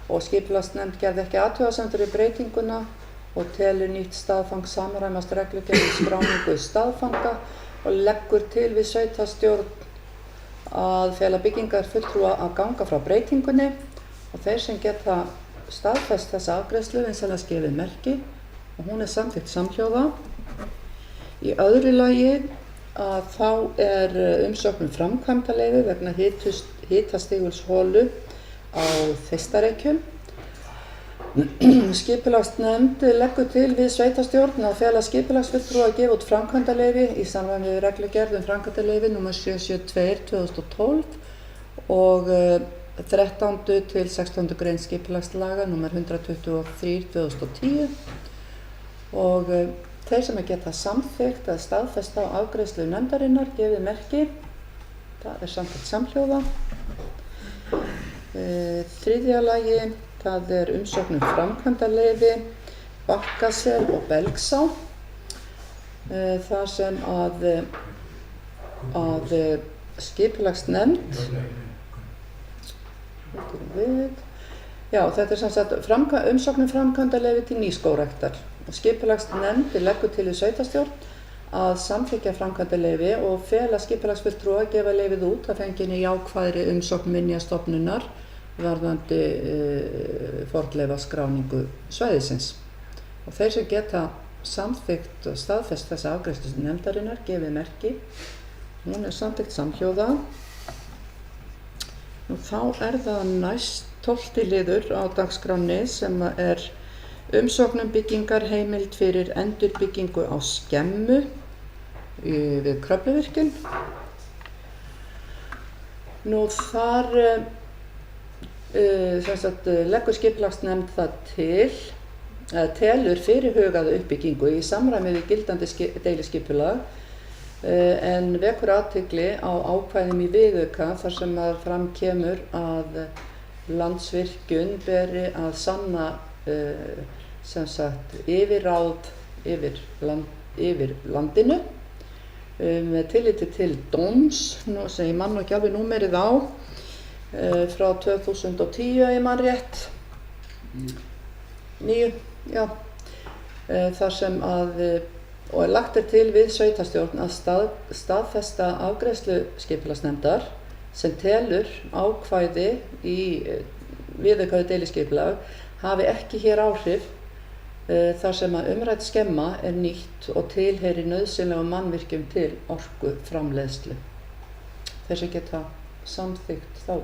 og skipulagsnefnd gerði ekki athugasemdir við breytinguna og telur nýtt staðfang samræmast reglugerð skráningu staðfanga og leggur til við sveitarstjórn að fela byggingarfulltrúa að ganga frá breytingunni og þeir sem geta staðfest þessa afgreiðslu vinsamlegast gefið merki og hún samþykkt samhljóða. Í öðru lagi að þá umsókn framkvæmdaleyfi vegna hitastigulsholu á Þeistareykjum. Skipulagsnefnd leggur til við sveitarstjórn að fela skipulagsfulltrúa að gefa út framkvæmdaleyfi í samræmi við reglugerð framkvæmdaleyfi nr. 772/2012 og 13. til 16. grein skipulagslaga nr. 123/2010 og þeir sem geta samþykkt að staðfesta á afgreiðslu nefndarinnar gefið merki. Það samþykkt samhljóða. Þriðja lagi, það umsókn framkvæmdaleyfi Bakkasel og Belgsá. Þar sem að skipulagsnefnd þetta sem sagt umsókn framkvæmdaleyfi til nýskógræktar. Skipulagsnefnd leggur til við sveitarstjórn að samþykkja framkvæmdaleyfi og fela skipulagsfulltrúa að gefa leyfið út að fenginni jákvæðri umsókn Minjastofnunar varðandi fornleifaskráningu svæðisins. Og þeir sem geta samþykkt og staðfest þessa afgreiðslu nefndarinnar gefið merki. Hún samþykkt samhljóða. Nú þá það næst 12. liður á dagskránni sem umsókn byggingar heimild fyrir endurbyggingu á skemmu við Kröfluvirkjun. Nú þar leggur skipulagsnefnd það telur fyrirhugaða uppbyggingu í samræmi við gildandi deiliskipulag en vekur athygli á ákvæðum í viðauka þar sem að fram kemur að Landsvirkjun beri að sanna yfirráð yfir landinu með tilliti til dóms, sem ég man nú ekki alveg númerið á, frá 2010 ef ég man rétt, 9, já, þar sem að, og lagt til við sveitarstjórn að staðfesta afgreiðslu skipulagsnefndar sem telur ákvæði í viðaukaðu deiliskipulag hafi ekki hér áhrif þar sem að umrædd skemma nýtt og tilheyrir nauðsynlegum mannvirkjum til orkuframleiðslu. Þessi geta samþykkt þá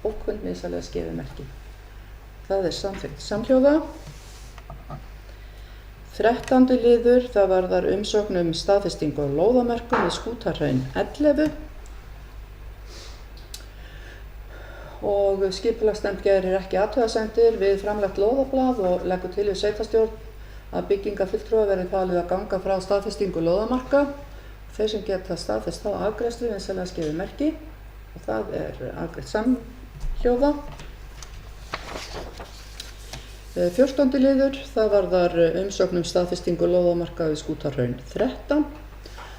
ókunnvísalega skefið merki. Það samþykkt samhljóða. 13. liður, það varðar umsókn staðfestingu á lóðamörkum við Skútahraun 11. Og skipulagsnefnd gerir ekki athugasemdir við framlagt lóðablað og leggur til við sveitarstjórn að byggingarfulltrúa verði falið að ganga frá staðfestingu lóðamarka. Þeir sem geta staðfest þá afgreiðslu vinsamlega skefið merki og það afgreitt samhljóða. 14. liður, það varðar umsókn staðfestingu lóðamarka við Skútahraun 13.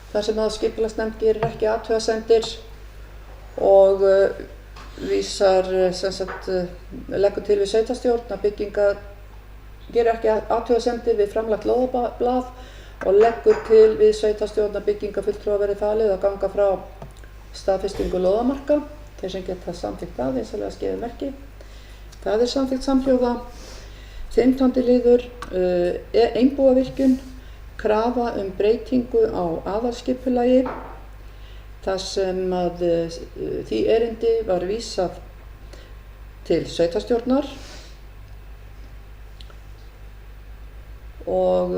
Þar sem að skipulagsnefnd gerir ekki athugasemdir og vísar leggur til við sveitarstjórn að byggingar gerir ekki athugasemdir við framlagt lóðablað og leggur til við sveitarstjórn að byggingarfulltrúa verði falið að ganga frá staðfestingu lóðamarka. Þeir sem geta samþykkt það vinsamlega skefið merki. Það samþykkt samhljóða. 15. liður, Einbúavirkjun, krafa breytingu á aðalskipulagi. Þar sem að því erindi var vísað til sveitarstjórnar og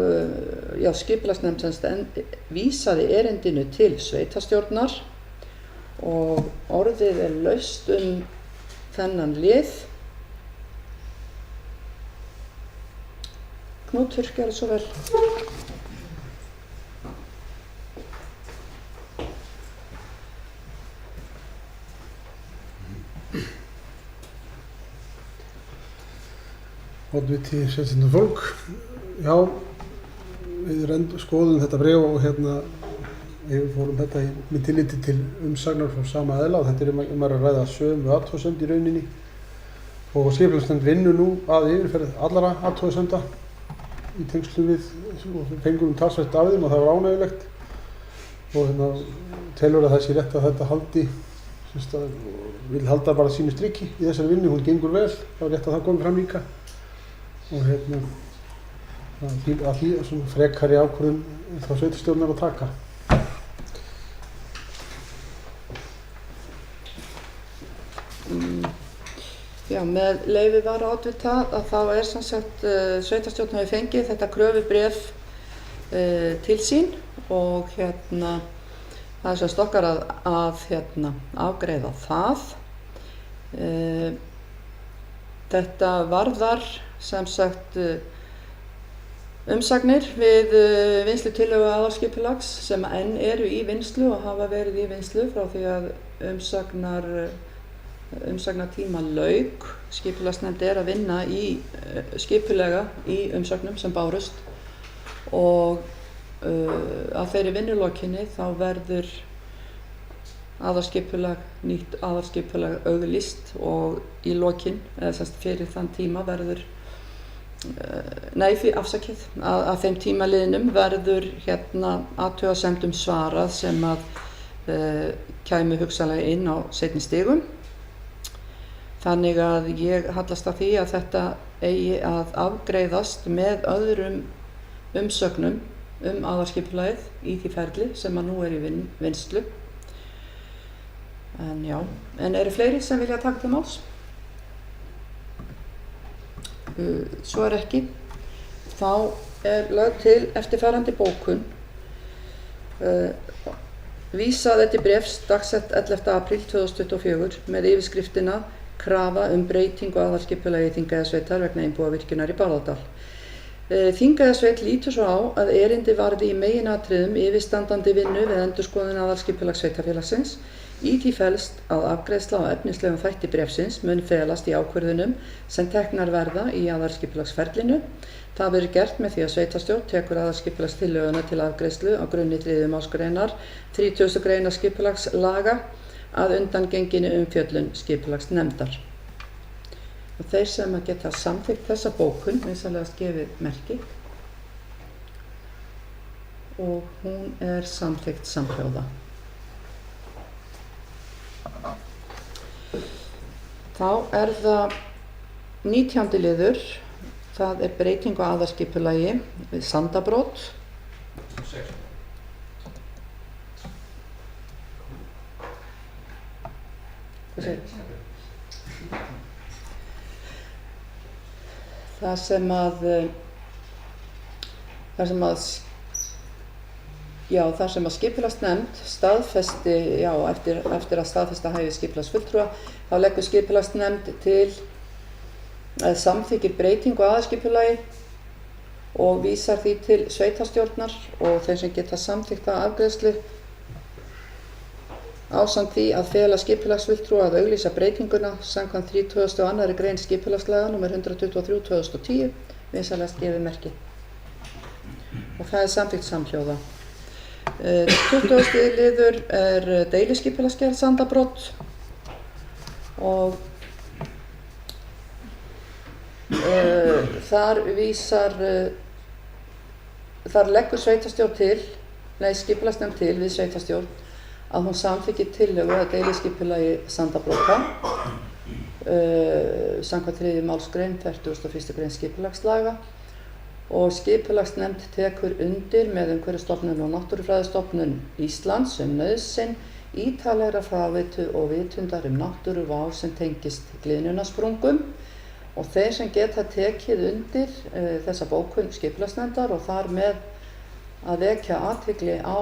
skipulagsnefnd vísaði erindinu til sveitarstjórnar og orðið laust þennan lið. Knútur, gerðu svo vel.
Oddviti Sjálfstæðan fólk. Já, við skoðum þetta bréf og við fórum þetta með tilliti til umsagnar frá sama aðila og þetta að ræða sömu athugasemd í rauninni og skipulagsnefnd vinnur nú að yfirferð allra athugasemda í tengslum við og fengum talsvert af þeim og það var ánægjulegt og telur að það sé rétt að þetta haldi vil halda bara sínu striki í þessari vinnu, hún gengur vel, það var rétt að það komi fram líka og að því frekari ákvörðun frá sveitarstjórnar að taka.
Já, með leyfi var oddvita að þá sem sagt sveitarstjórn hafi fengið þetta kröfubréf til sín og það sem stokkar að afgreiða það. Þetta varðar sem sagt umsagnir við vinnslu tillögu aðalskipulags sem enn eru í vinnslu og hafa verið í vinnslu frá því að umsagnartíma lauk. Skipulagsnefnd að vinna skipulega í umsögnum sem bárust og að þeirri vinnulokinni þá verður nýtt aðalskipulag auglýst og í lokin, eða semst fyrir þann tíma verður að þeim tímaliðnum verður athugasemdum svarað sem að kæmu hugsanlega inn á seinni stigum. Þannig að ég hallast að því að þetta eigi að afgreiðast með öðrum umsögnum aðalskipulagið í því ferli sem að nú er í vinnslu. En já, en eru fleiri sem vilja taka til máls? Svo er ekki. Þá er lögð til eftirfarandi bókun. Vísað til bréfs dagsett 11. apríl 2024 með yfirskriftina Krafa breytingu á aðalskipulagi Þingeyjarsveitar vegna Einbúavirkjunar í Bárðardal. Þingeyjarsveit lítur svo á að erindi varði í meginatriðum yfirstandandi vinnu við endurskoðun aðalskipulags sveitarfélagsins. Í því felst að afgreiðsla á efnislegum þætti bréfsins mun felast í ákvörðunum sem teknar verða í aðalskipulagsferlinu. Það verður gert með því að sveitarstjórn tekur aðalskipulagstillöguna til afgreiðslu á grunni 3. málsgreinar 30. greinar skipulagslaga að undangenginni umfjöllun skipulagsnefndar. Og þeir sem að geta samþykkt þessa bókun vinsamlegast gefið merki og hún er samþykkt samhljóða. Þá er það 19. liður, það er breyting á aðalskipulagi við Sandabrót. Það sem að skipulagsnefnd staðfesti, eftir að staðfesta hæfi skipulagsfulltrúa, þá leggur skipulagsnefnd til samþykkir breytingu á aðalskipulagi og vísar því til sveitarstjórnar og þeir sem geta samþykkt að afgreiðslu ásamt því að fela skipulagsfulltrúa að auglýsa breytinguna samkvæmt 32. grein skipulagslaga nr. 123/2010 vinsamlegast gefið merki. Og það er samþykkt samhljóða. 20. liður er deiliskipulagsgerð Sandabrót og þar leggur skipulagsnefnd til við sveitarstjórn að hún samþykki tillögu að deiliskipulagi Sandabróta samkvæmt 3. málsgrein 41. grein skipulagslaga og skipulagsnefnd tekur undir með Umhverfisstofnun og Náttúrufræðistofnun Íslands nauðsyn ítarlegra fráveitu og vitundar náttúruvá sem tengist gliðnunarsprungum og þeir sem geta tekið undir þessa bókun skipulagsnefndar og þar með að vekja athygli á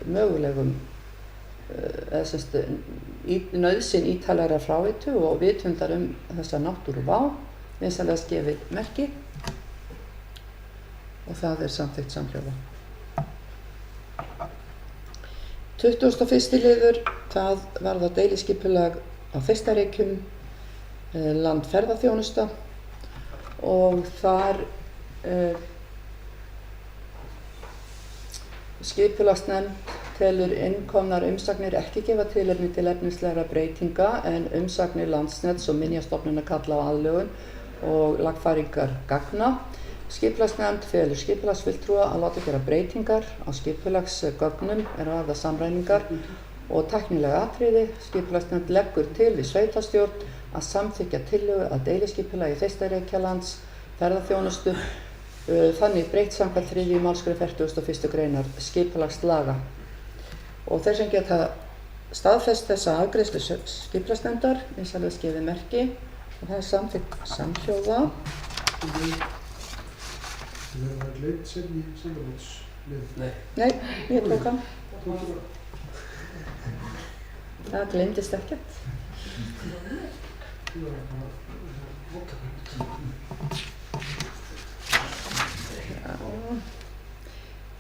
mögulegum nauðsyn ítarlegra fráveitu og vitundar þessa náttúruvá vinsamlegast gefið merki og það er samþykkt samhljóða. 21. liður, það varðar deiliskipulag á Þeistareykjum, landferðaþjónusta og þar skipulagsnefnd telur innkomnar umsagnir ekki gefa tilefni til efnislegra breytinga en umsagnir Landsnets og Minjastofnunar kalla á aðlögun og lagfæringar gagna. Skipulagsnefnd felur skipulagsfulltrúa að láta gera breytingar á skipulagsgögnum varða samræmingar og tæknilega atriði. Skipulagsnefnd leggur til við sveitarstjórn að samþykkja tillögu að deiliskipulagi Þeistareykjalands ferðaþjónustu þannig breytt samkvæmt 3. málsgrein 41. greinar skipulagslaga. Og þeir sem geta staðfest þessa afgreiðslu skipulagsnefndar vinsamlegast gefið merki og það er samþykkt samhljóða.
Það verður að gleymt sér í Sandabrótslið.
Nei, ég tók hann. Það gleymdist ekkert.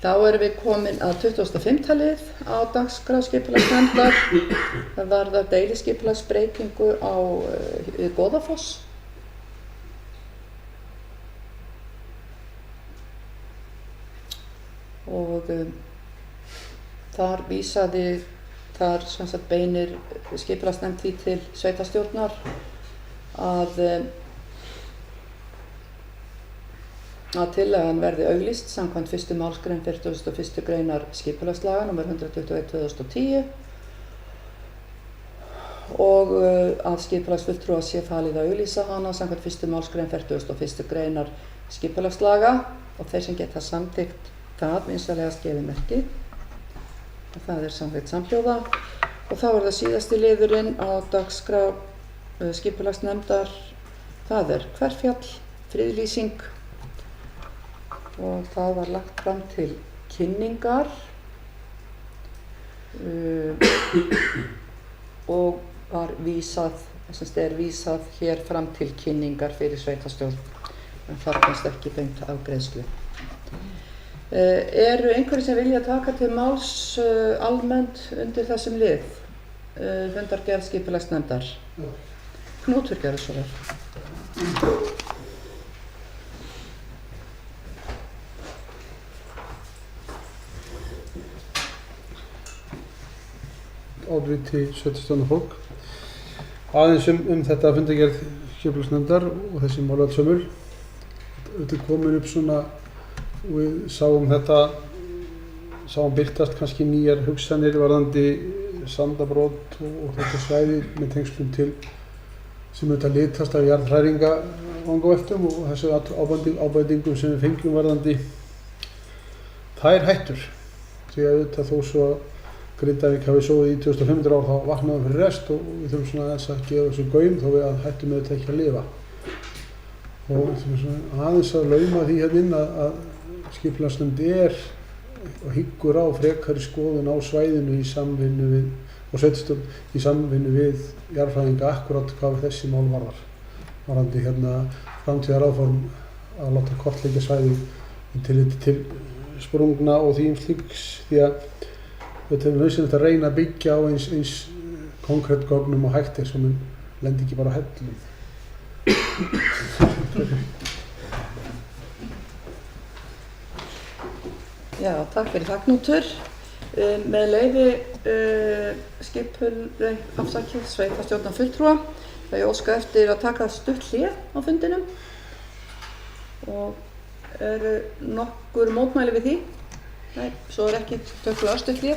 Þá erum við komin að 25. lið á dagskrá skipulagsnefndar. Það varðar deiliskipulagsbreytingu við Goðafoss. Og þar beinir skipulagsnefnd því til sveitarstjórnar að tillagan verði auglýst samkvæmt 1. málsgrein 41. greinar skipulagslaga nr. 121/2010 og að skipulagsfulltrúa sé falið að auglýsa hana samkvæmt 1. málsgrein 41. greinar skipulagslaga og þeir sem geta samþykkt það vinsamlegast gefi merki. Og það er samþykkt samhljóða. Og þá er það síðasti liðurinn á dagskrá skipulagsnefndar. Það er Hverfjall, friðlýsing, og það var lagt fram til kynningar og var vísað, vísað hér fram til kynningar fyrir sveitarstjórn, en þarfnast ekki beint afgreiðslu. Eru einhverjir sem vilja taka til máls almennt undir þessum lið? Fundargerð skipulagsnefndar. Knútur, gerðu svo vel.
Ábriti sveitarstjórnarfólk. Aðeins þetta fundargerð skipulagsnefndar og þessi mál öll sömul. Þetta komin upp svona, við sáum birtast kannski nýjar hugsanir varðandi sandabrót og þetta svæði með tengslum til sem auðvitað litast af jarðhræringavangaveltum og þessu ábendingum sem við fengjum varðandi þær hættur. Því að auðvitað þó svo að Grindavík hafi sofið í 2500 ár þá vaknaðum fyrir rest og við þurfum svona aðeins að gefa þessu gaum þó við að hættum auðvitað ekki að lifa. Og við þurfum svona aðeins að lauma því hérna inn að skipulagsnefnd og hyggur á frekari skoðun á svæðinu í samvinnu við og sveitarstjórn í samvinnu við jarðfræðinga akkúrat hvað þessi mál varðar. Varðandi framtíðaráform að láta kortleggja svæði í tilliti til sprungna og því slíks því að þetta er nauðsynlegt að reyna að byggja á eins konkrétt gögnum og hægt er sem lendi ekki bara á hellum.
Já, takk fyrir það, Knútur. Með leyfi sveitarstjórnarfulltrúa það ég óska eftir að taka stutt hlé á fundinum og eru nokkur mótmæli við því? Nei, svo er ekki tökum við örstutt hlé.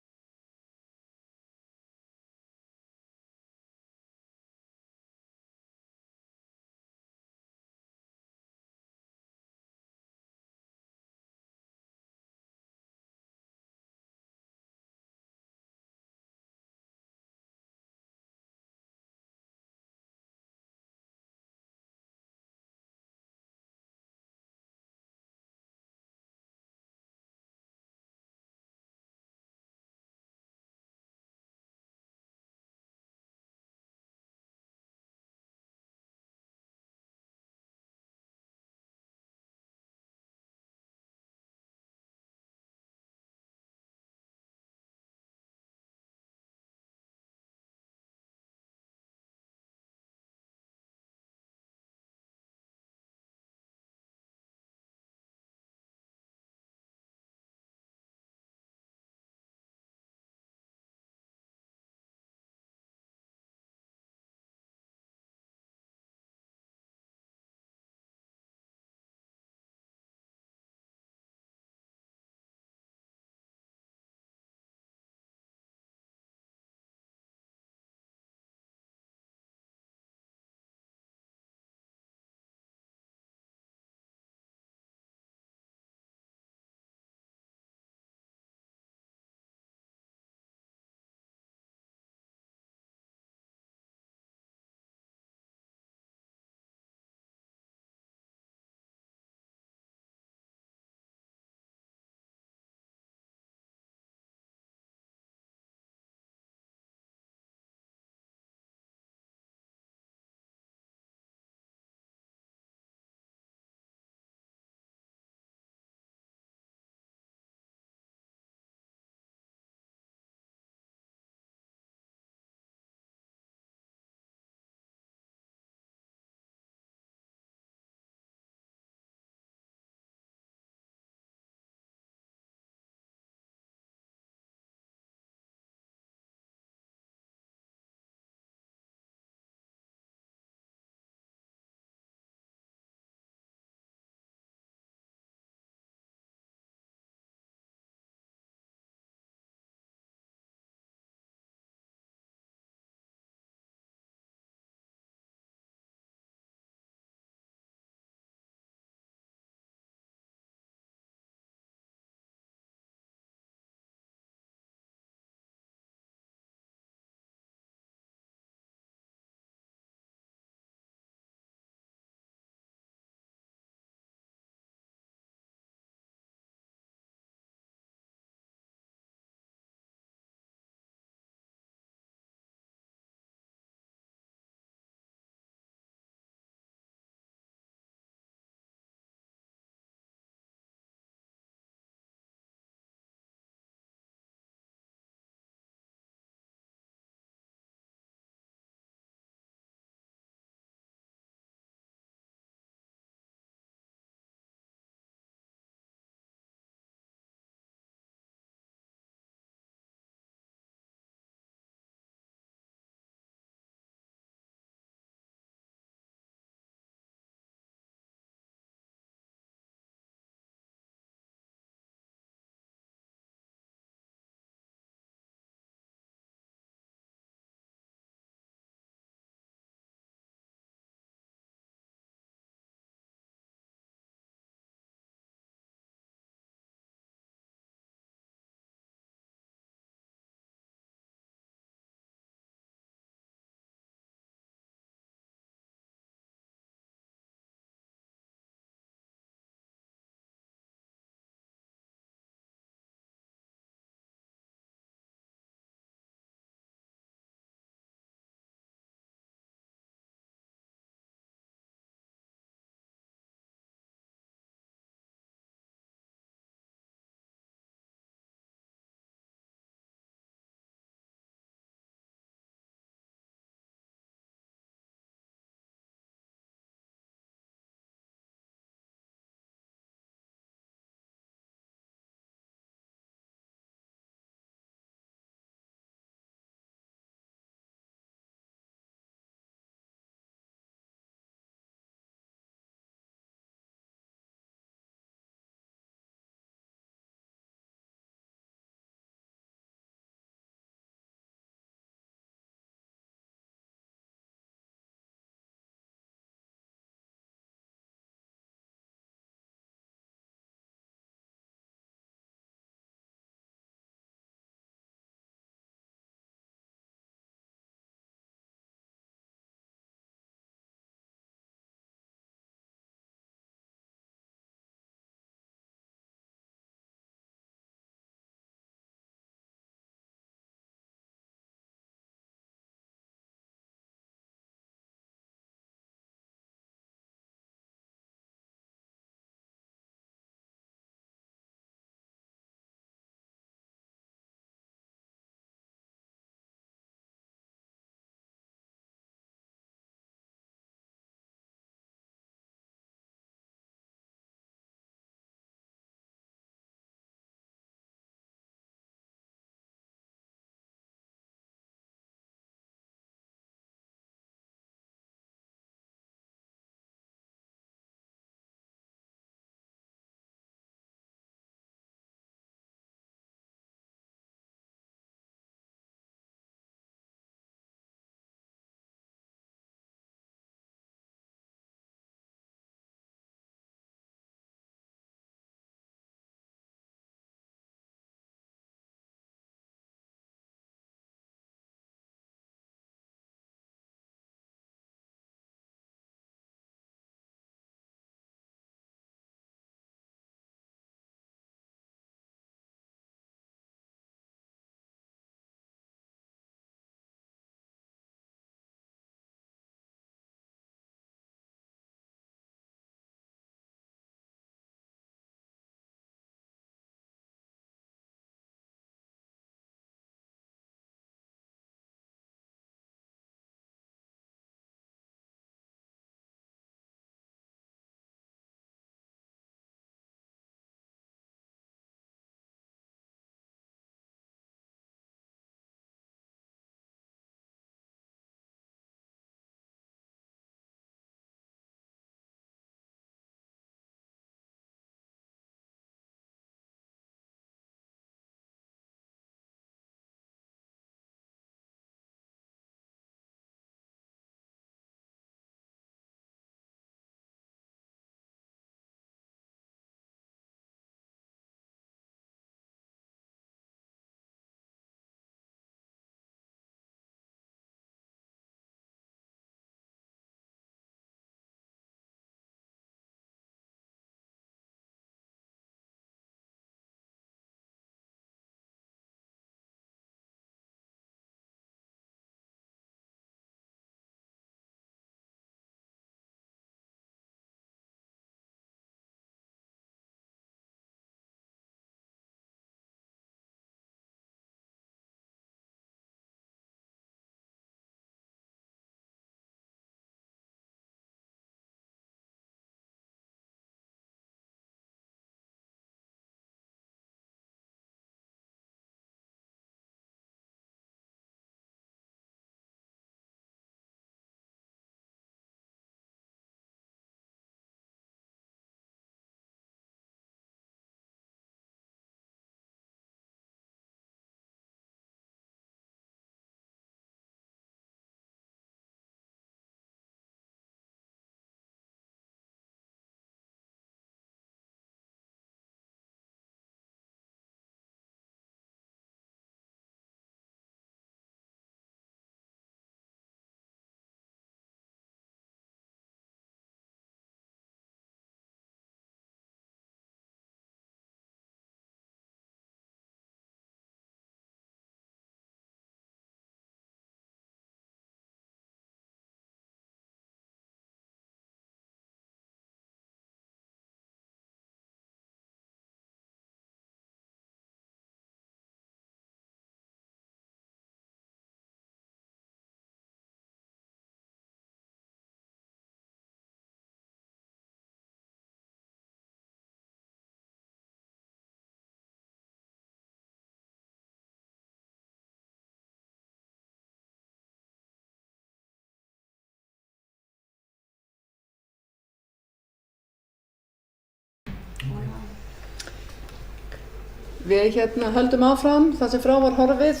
Við höldum áfram það sem frá var horfið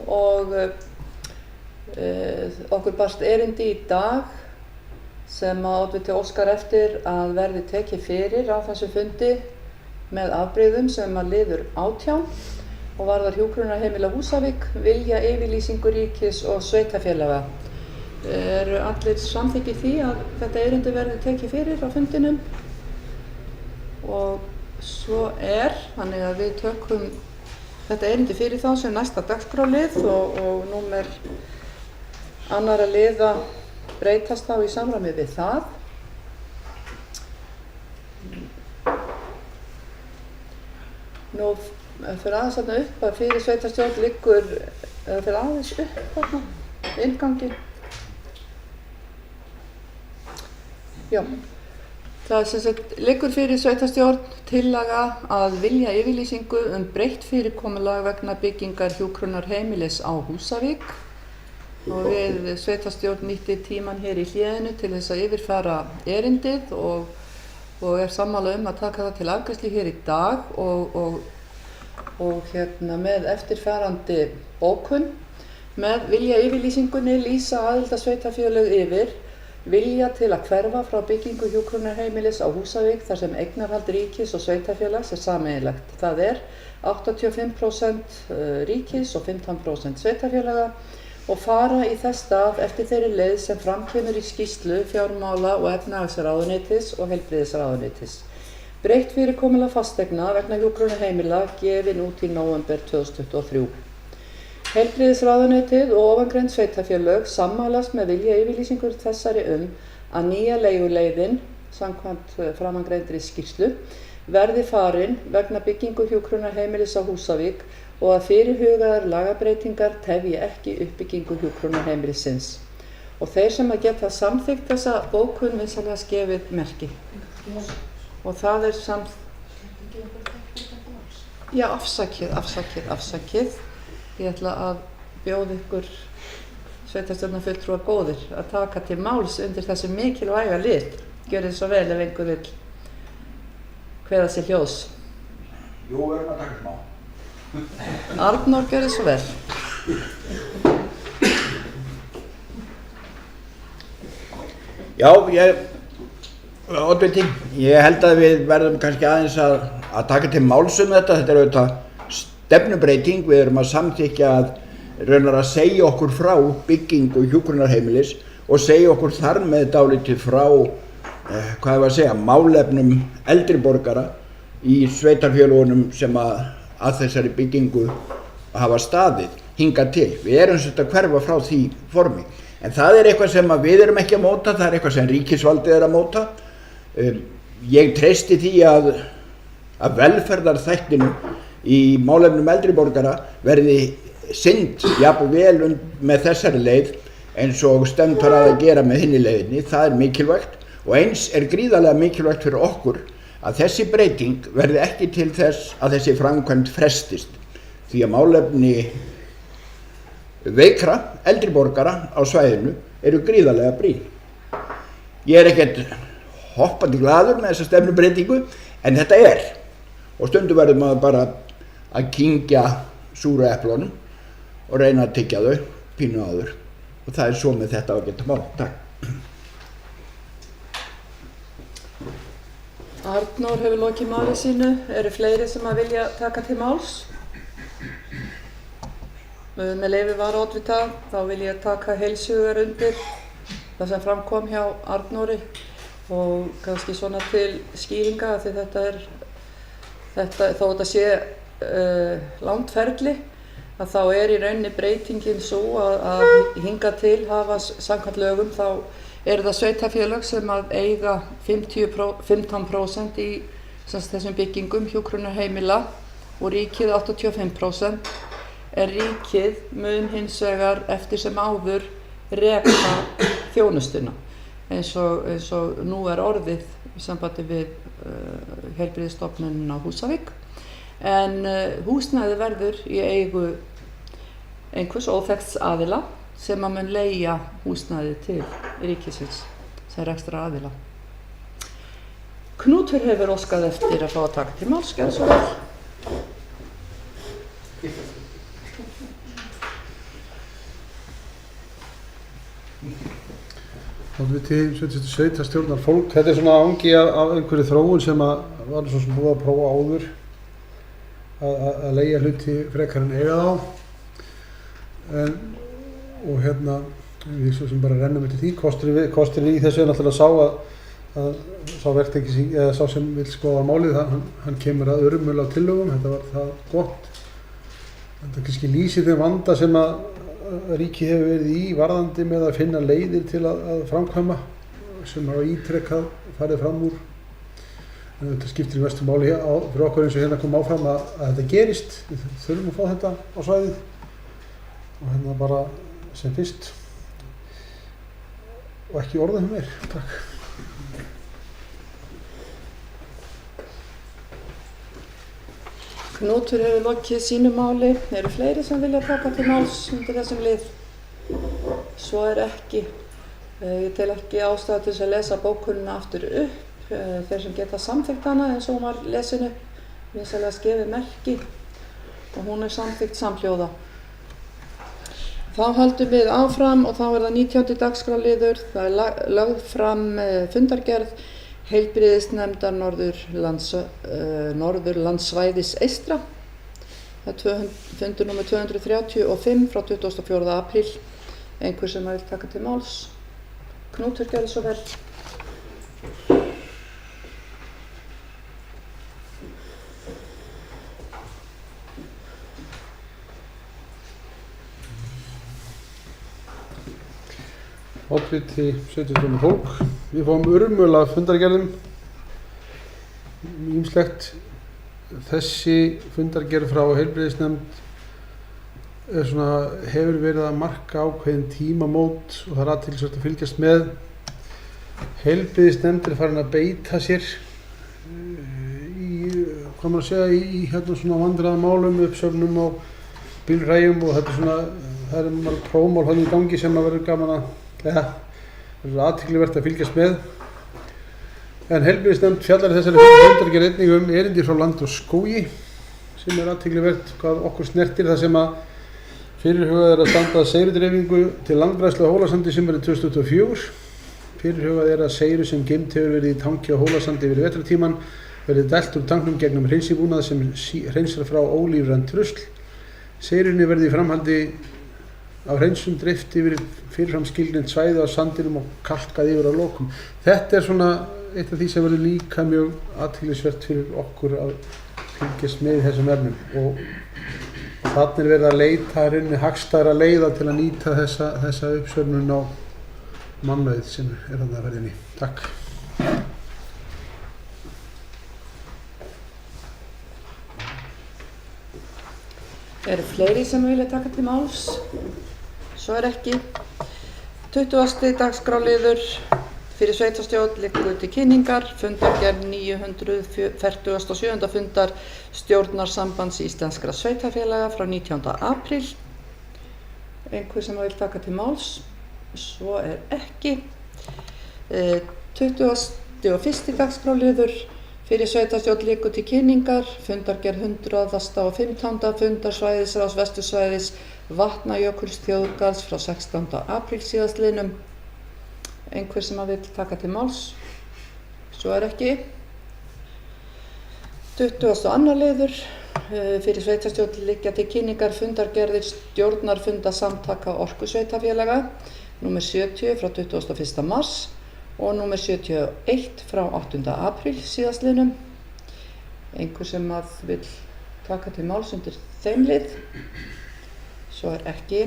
og okkur barst erindi í dag sem að oddviti óskar eftir að verði tekið fyrir á þessu fundi með afbrigðum sem að liður 18 og varðar hjúkrunarheimila Húsavík, vilja yfirlýsingu ríkis og sveitafélaga. Eru allir samþykkir því að þetta erindi verði tekið fyrir á fundinum? Og svo þannig að við tökum þetta erindi fyrir þá sem næsta dagskrárlið og númer annarra liða breytast þá í samræmi við það. Nú fyrir aðeins þarna upp að fyrir sveitarstjórn liggur, eða fyrir aðeins upp þarna, inngangin. Já. Það sem sagt liggur fyrir sveitarstjórn tillaga að vilja yfirlýsingu breytt fyrirkomulag vegna byggingar hjúkrunarheimilis á Húsavík og við sveitarstjórn nýtti tímann hér í hléinu til þess að yfirfara erindið og sammála að taka það til afgreiðslu hér í dag og með eftirfarandi bókun. Með vilja yfirlýsingunni lýsa aðildarsveitarfélög yfir vilja til að hverfa frá byggingu hjúkrunarheimilis á Húsavík þar sem eignarhald ríkis og sveitarfélags sameiginlegt. Það 85% ríkis og 15% sveitarfélaga og fara í þess stað eftir þeirri leið sem framkemur í skýrslu fjármála- og efnahagsráðuneytis og heilbrigðisráðuneytis. Breytt fyrirkomulag fasteigna vegna hjúkrunarheimila gefin út í nóvember 2023. Heilbrigðisráðuneytið og ofangreind sveitarfélög sammælast með vilja yfirlýsingur þessari að nýja leiguleiðin, samkvæmt framangreindri skýrslu, verði farin vegna byggingu hjúkrunarheimilis á Húsavík og að fyrirhugaðar lagabreytingar tefji ekki uppbyggingu hjúkrunarheimilisins. Og þeir sem að geta samþykkt þessa bókun vinsamlega gefið merki. Og það Já, afsakið. Ég ætla að bjóða ykkur sveitarstjórnarfulltrúar góðir að taka til máls undir þessu mikilvæga lið. Gjörið svo vel ef einhver vill kveða sér hljóðs.
Jú, við erum að taka smá.
Arnór, gjörið svo vel.
Já, oddviti, ég held að við verðum kannski aðeins að taka til máls þetta. Þetta auðvitað stefnubreyting, við erum að samþykkja að segja okkur frá byggingu hjúkrunarheimilis og segja okkur þar með dálítið frá, málefnum eldri borgara í sveitarfélögunum sem að þessari byggingu hafa staðið hingað til. Við erum svolítið að hverfa frá því formi. En það eitthvað sem við erum ekki að móta, það eitthvað sem ríkisvaldið að móta. Ég treysti því að velferðarþættinum í málefnum eldri borgara verði sinnt jafnvel með þessari leið eins og stefnt var að gera með hinni leiðinni. Það mikilvægt og eins gríðarlega mikilvægt fyrir okkur að þessi breyting verði ekki til þess að þessi framkvæmd frestist því að málefni veikra eldri borgara á svæðinu eru gríðarlega brýn. Ég ekkert hoppandi glaður með þessa stefnubreytingu en þetta og stundum verður maður bara að kyngja súru eplunum og reyna að tyggja þau pínu áður og það svo með þetta ágæta mál. Takk.
Arnór hefur lokið máli sínu. Eru fleiri sem að vilja taka til máls? Með leyfi varaoddvita þá vil ég taka heilshugar undir það sem framkom hjá Arnóri og kannski svona til skýringa því þetta þó þetta sé langt ferli að þá í rauninni breytingin svo að hingað til hafa samkvæmt lögum þá það sveitarfélög sem að eiga 15% í þessum byggingum hjúkrunarheimila og ríkið 85%. Ríkið mun hins vegar eftir sem áður reka þjónustuna eins og nú orðið í sambandi við heilbrigðisstofnunina á Húsavík. En húsnæði verður í eigu einhvers óþekkts aðila sem að mun leigja húsnæði til ríkisins sem rekstrar aðila. Knútur hefur óskað eftir að fá að taka til máls, gjörðu svo vel.
hluti sveitarstjórnar fólk. Þetta svona angi af einhverju þróun sem var svo sem búið að prófa áður að leigja hluti frekar en eiga þá. Og við svo sem bara rennum eftir því. Kosturinn í þessu náttúrulega að sá verktaki eða sá sem vil skoða málið, hann kemur að urmul af tillögum. Þetta var það gott. Þetta kannski lýsir þeim vanda sem að ríkið hefur verið í varðandi með að finna leiðir til að framkvæma sem hafa ítrekkað farið fram úr. En þetta skiptir í mestu máli fyrir okkur eins og kom áfram að þetta gerist. Við þurfum að fá þetta á svæðið og bara sem fyrst og ekki orðað meir. Takk.
Knútur hefur lokið sínu máli. Eru fleiri sem vilja taka til máls undir þessum lið? Svo ekki. Ég tel ekki ástæðu til þess að lesa bókunina aftur upp. Þeir sem geta samþykkt hana eins og hún var lesinu, vinsamlega gefið merki og hún samþykkt samhljóða. Þá höldum við áfram og þá það 19. dagskrárliður. Það lögð fram fundargerð Heilbrigðisnefndar Norðurlandssvæðis eystra. Það fundur númer 235 frá 24. apríl. Einhver sem vil taka til máls? Knútur, gjörðu svo vel.
Oddviti sveitarstjórnar fólk. Við fáum urmul af fundargerðum. Ýmislegt. Þessi fundargerð frá heilbrigðisnefnd hefur verið að marka ákveðin tímamót og það er athyglisvert að fylgjast með. Heilbrigðisnefnd farin að beita sér í svona vandræðamálum, uppsöfnum á bílræjum og þetta það er marg prófmál í gangi sem að verður gaman að það er athyglisvert að fylgjast með. En heilbrigðisnefnd fjallar þessari fundargerð einnig erindi frá Land og skógi sem er athyglisvert hvað okkur snertir þar sem að fyrirhugað er að standa að seyrudreifingu til landgræðslu á Hólasandi sem verður 2024. Fyrirhugað er að seyru sem geymt hefur verið í tanki á Hólasandi yfir vetrartímann verði dælt úr tanknum gegnum hreinsibúnað sem hreinsar frá ólífrænt rusl. Seyrunni verði í framhaldi af hreinsun dreift yfir fyrirfram skilgreint svæði á sandinum og kalkað yfir á lokum. Þetta er eitt af því sem verður líka mjög athyglisvert fyrir okkur að fylgjast með þessum efnum og þarna er verið að leita hagstæðra leiða til að nýta þessa uppsöfnun á mannauð sem er þarna að verðinni. Takk.
Eru fleiri sem vilja taka til máls? Svo ekki. 20. dagskrárliður fyrir sveitarstjórn liggur til kynningar fundargerð 947. fundar stjórnarsambands íslenskra sveitarfélaga frá 19. apríl. Einhver sem vil taka til máls? Svo ekki. 21. dagskrárliður fyrir sveitarstjórn liggur til kynningar fundargerð 100. og 15. fundar svæðisráðs vestursvæðis Vatnajökulsþjóðgarðs frá 16. apríl síðastliðnum. Einhver sem vil taka til máls? Svo ekki. 22. liður fyrir sveitarstjórn liggja til kynningar fundargerðir stjórnarfunda samtaka orkusveitarfélaga númer 70 frá 21. mars og númer 71 frá 8. apríl síðastliðnum. Einhver sem vil taka til máls undir þeim lið? Svo ekki.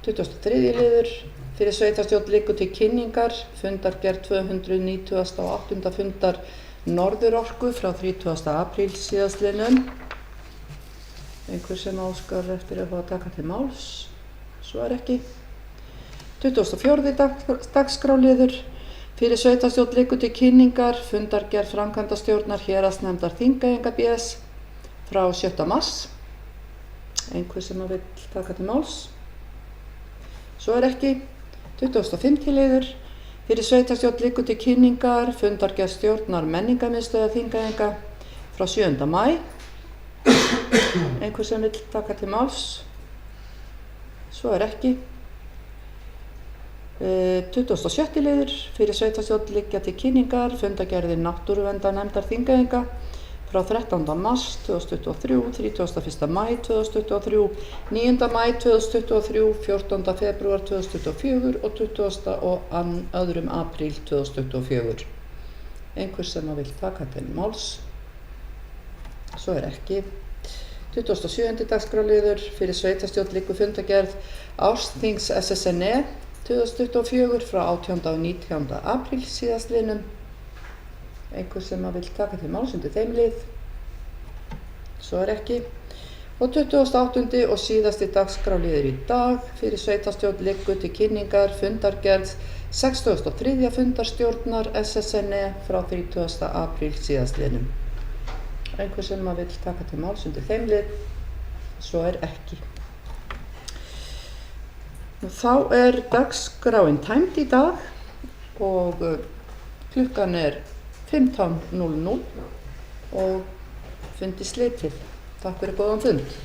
23. liður fyrir sveitarstjórn liggur til kynningar fundargerð 290. og 8. fundar Norðurorku frá 30. apríl síðastliðnum. Einhver sem óskar eftir að fá að taka til máls? Svo ekki. 24. dagskrárliður fyrir sveitarstjórn liggur til kynningar fundargerð framkvæmdastjórnar héraðsnefndar Þingeyinga BS frá 7. mars. Einhver sem vil taka til máls? Svo ekki. 25. liður fyrir sveitarstjórn liggur til kynningar fundargerð stjórnar menningarmiðstöðvar Þingeyinga frá 7. maí. Einhver sem vil taka til máls? Svo ekki. 27. liður fyrir sveitarstjórn liggja til kynningar fundargerðir náttúruverndarnefndar Þingeyinga frá 13. mars 2023, 31. maí 2023, 9. maí 2023, 14. febrúar 2024 og 20. og 2. apríl 2024. Einhver sem vill taka til máls? Svo er ekki. 27. dagskrárliður fyrir sveitarstjórn liggur fundargerð ársþings SSNE 2024 frá 18. og 19. apríl síðastliðnum. Einhver sem vill taka til máls undir þeim lið? Svo er ekki. Og 28. og síðasti dagskrárliður í dag fyrir sveitarstjórn liggur til kynningar fundargerð 63. fundarstjórnar SSNE frá 30. apríl síðastliðnum. Einhver sem vill taka til máls undir þeim lið? Svo er ekki. Þá er dagskráin tæmd í dag og klukkan er 15:00 og fundi slitið. Takk fyrir góðan fund.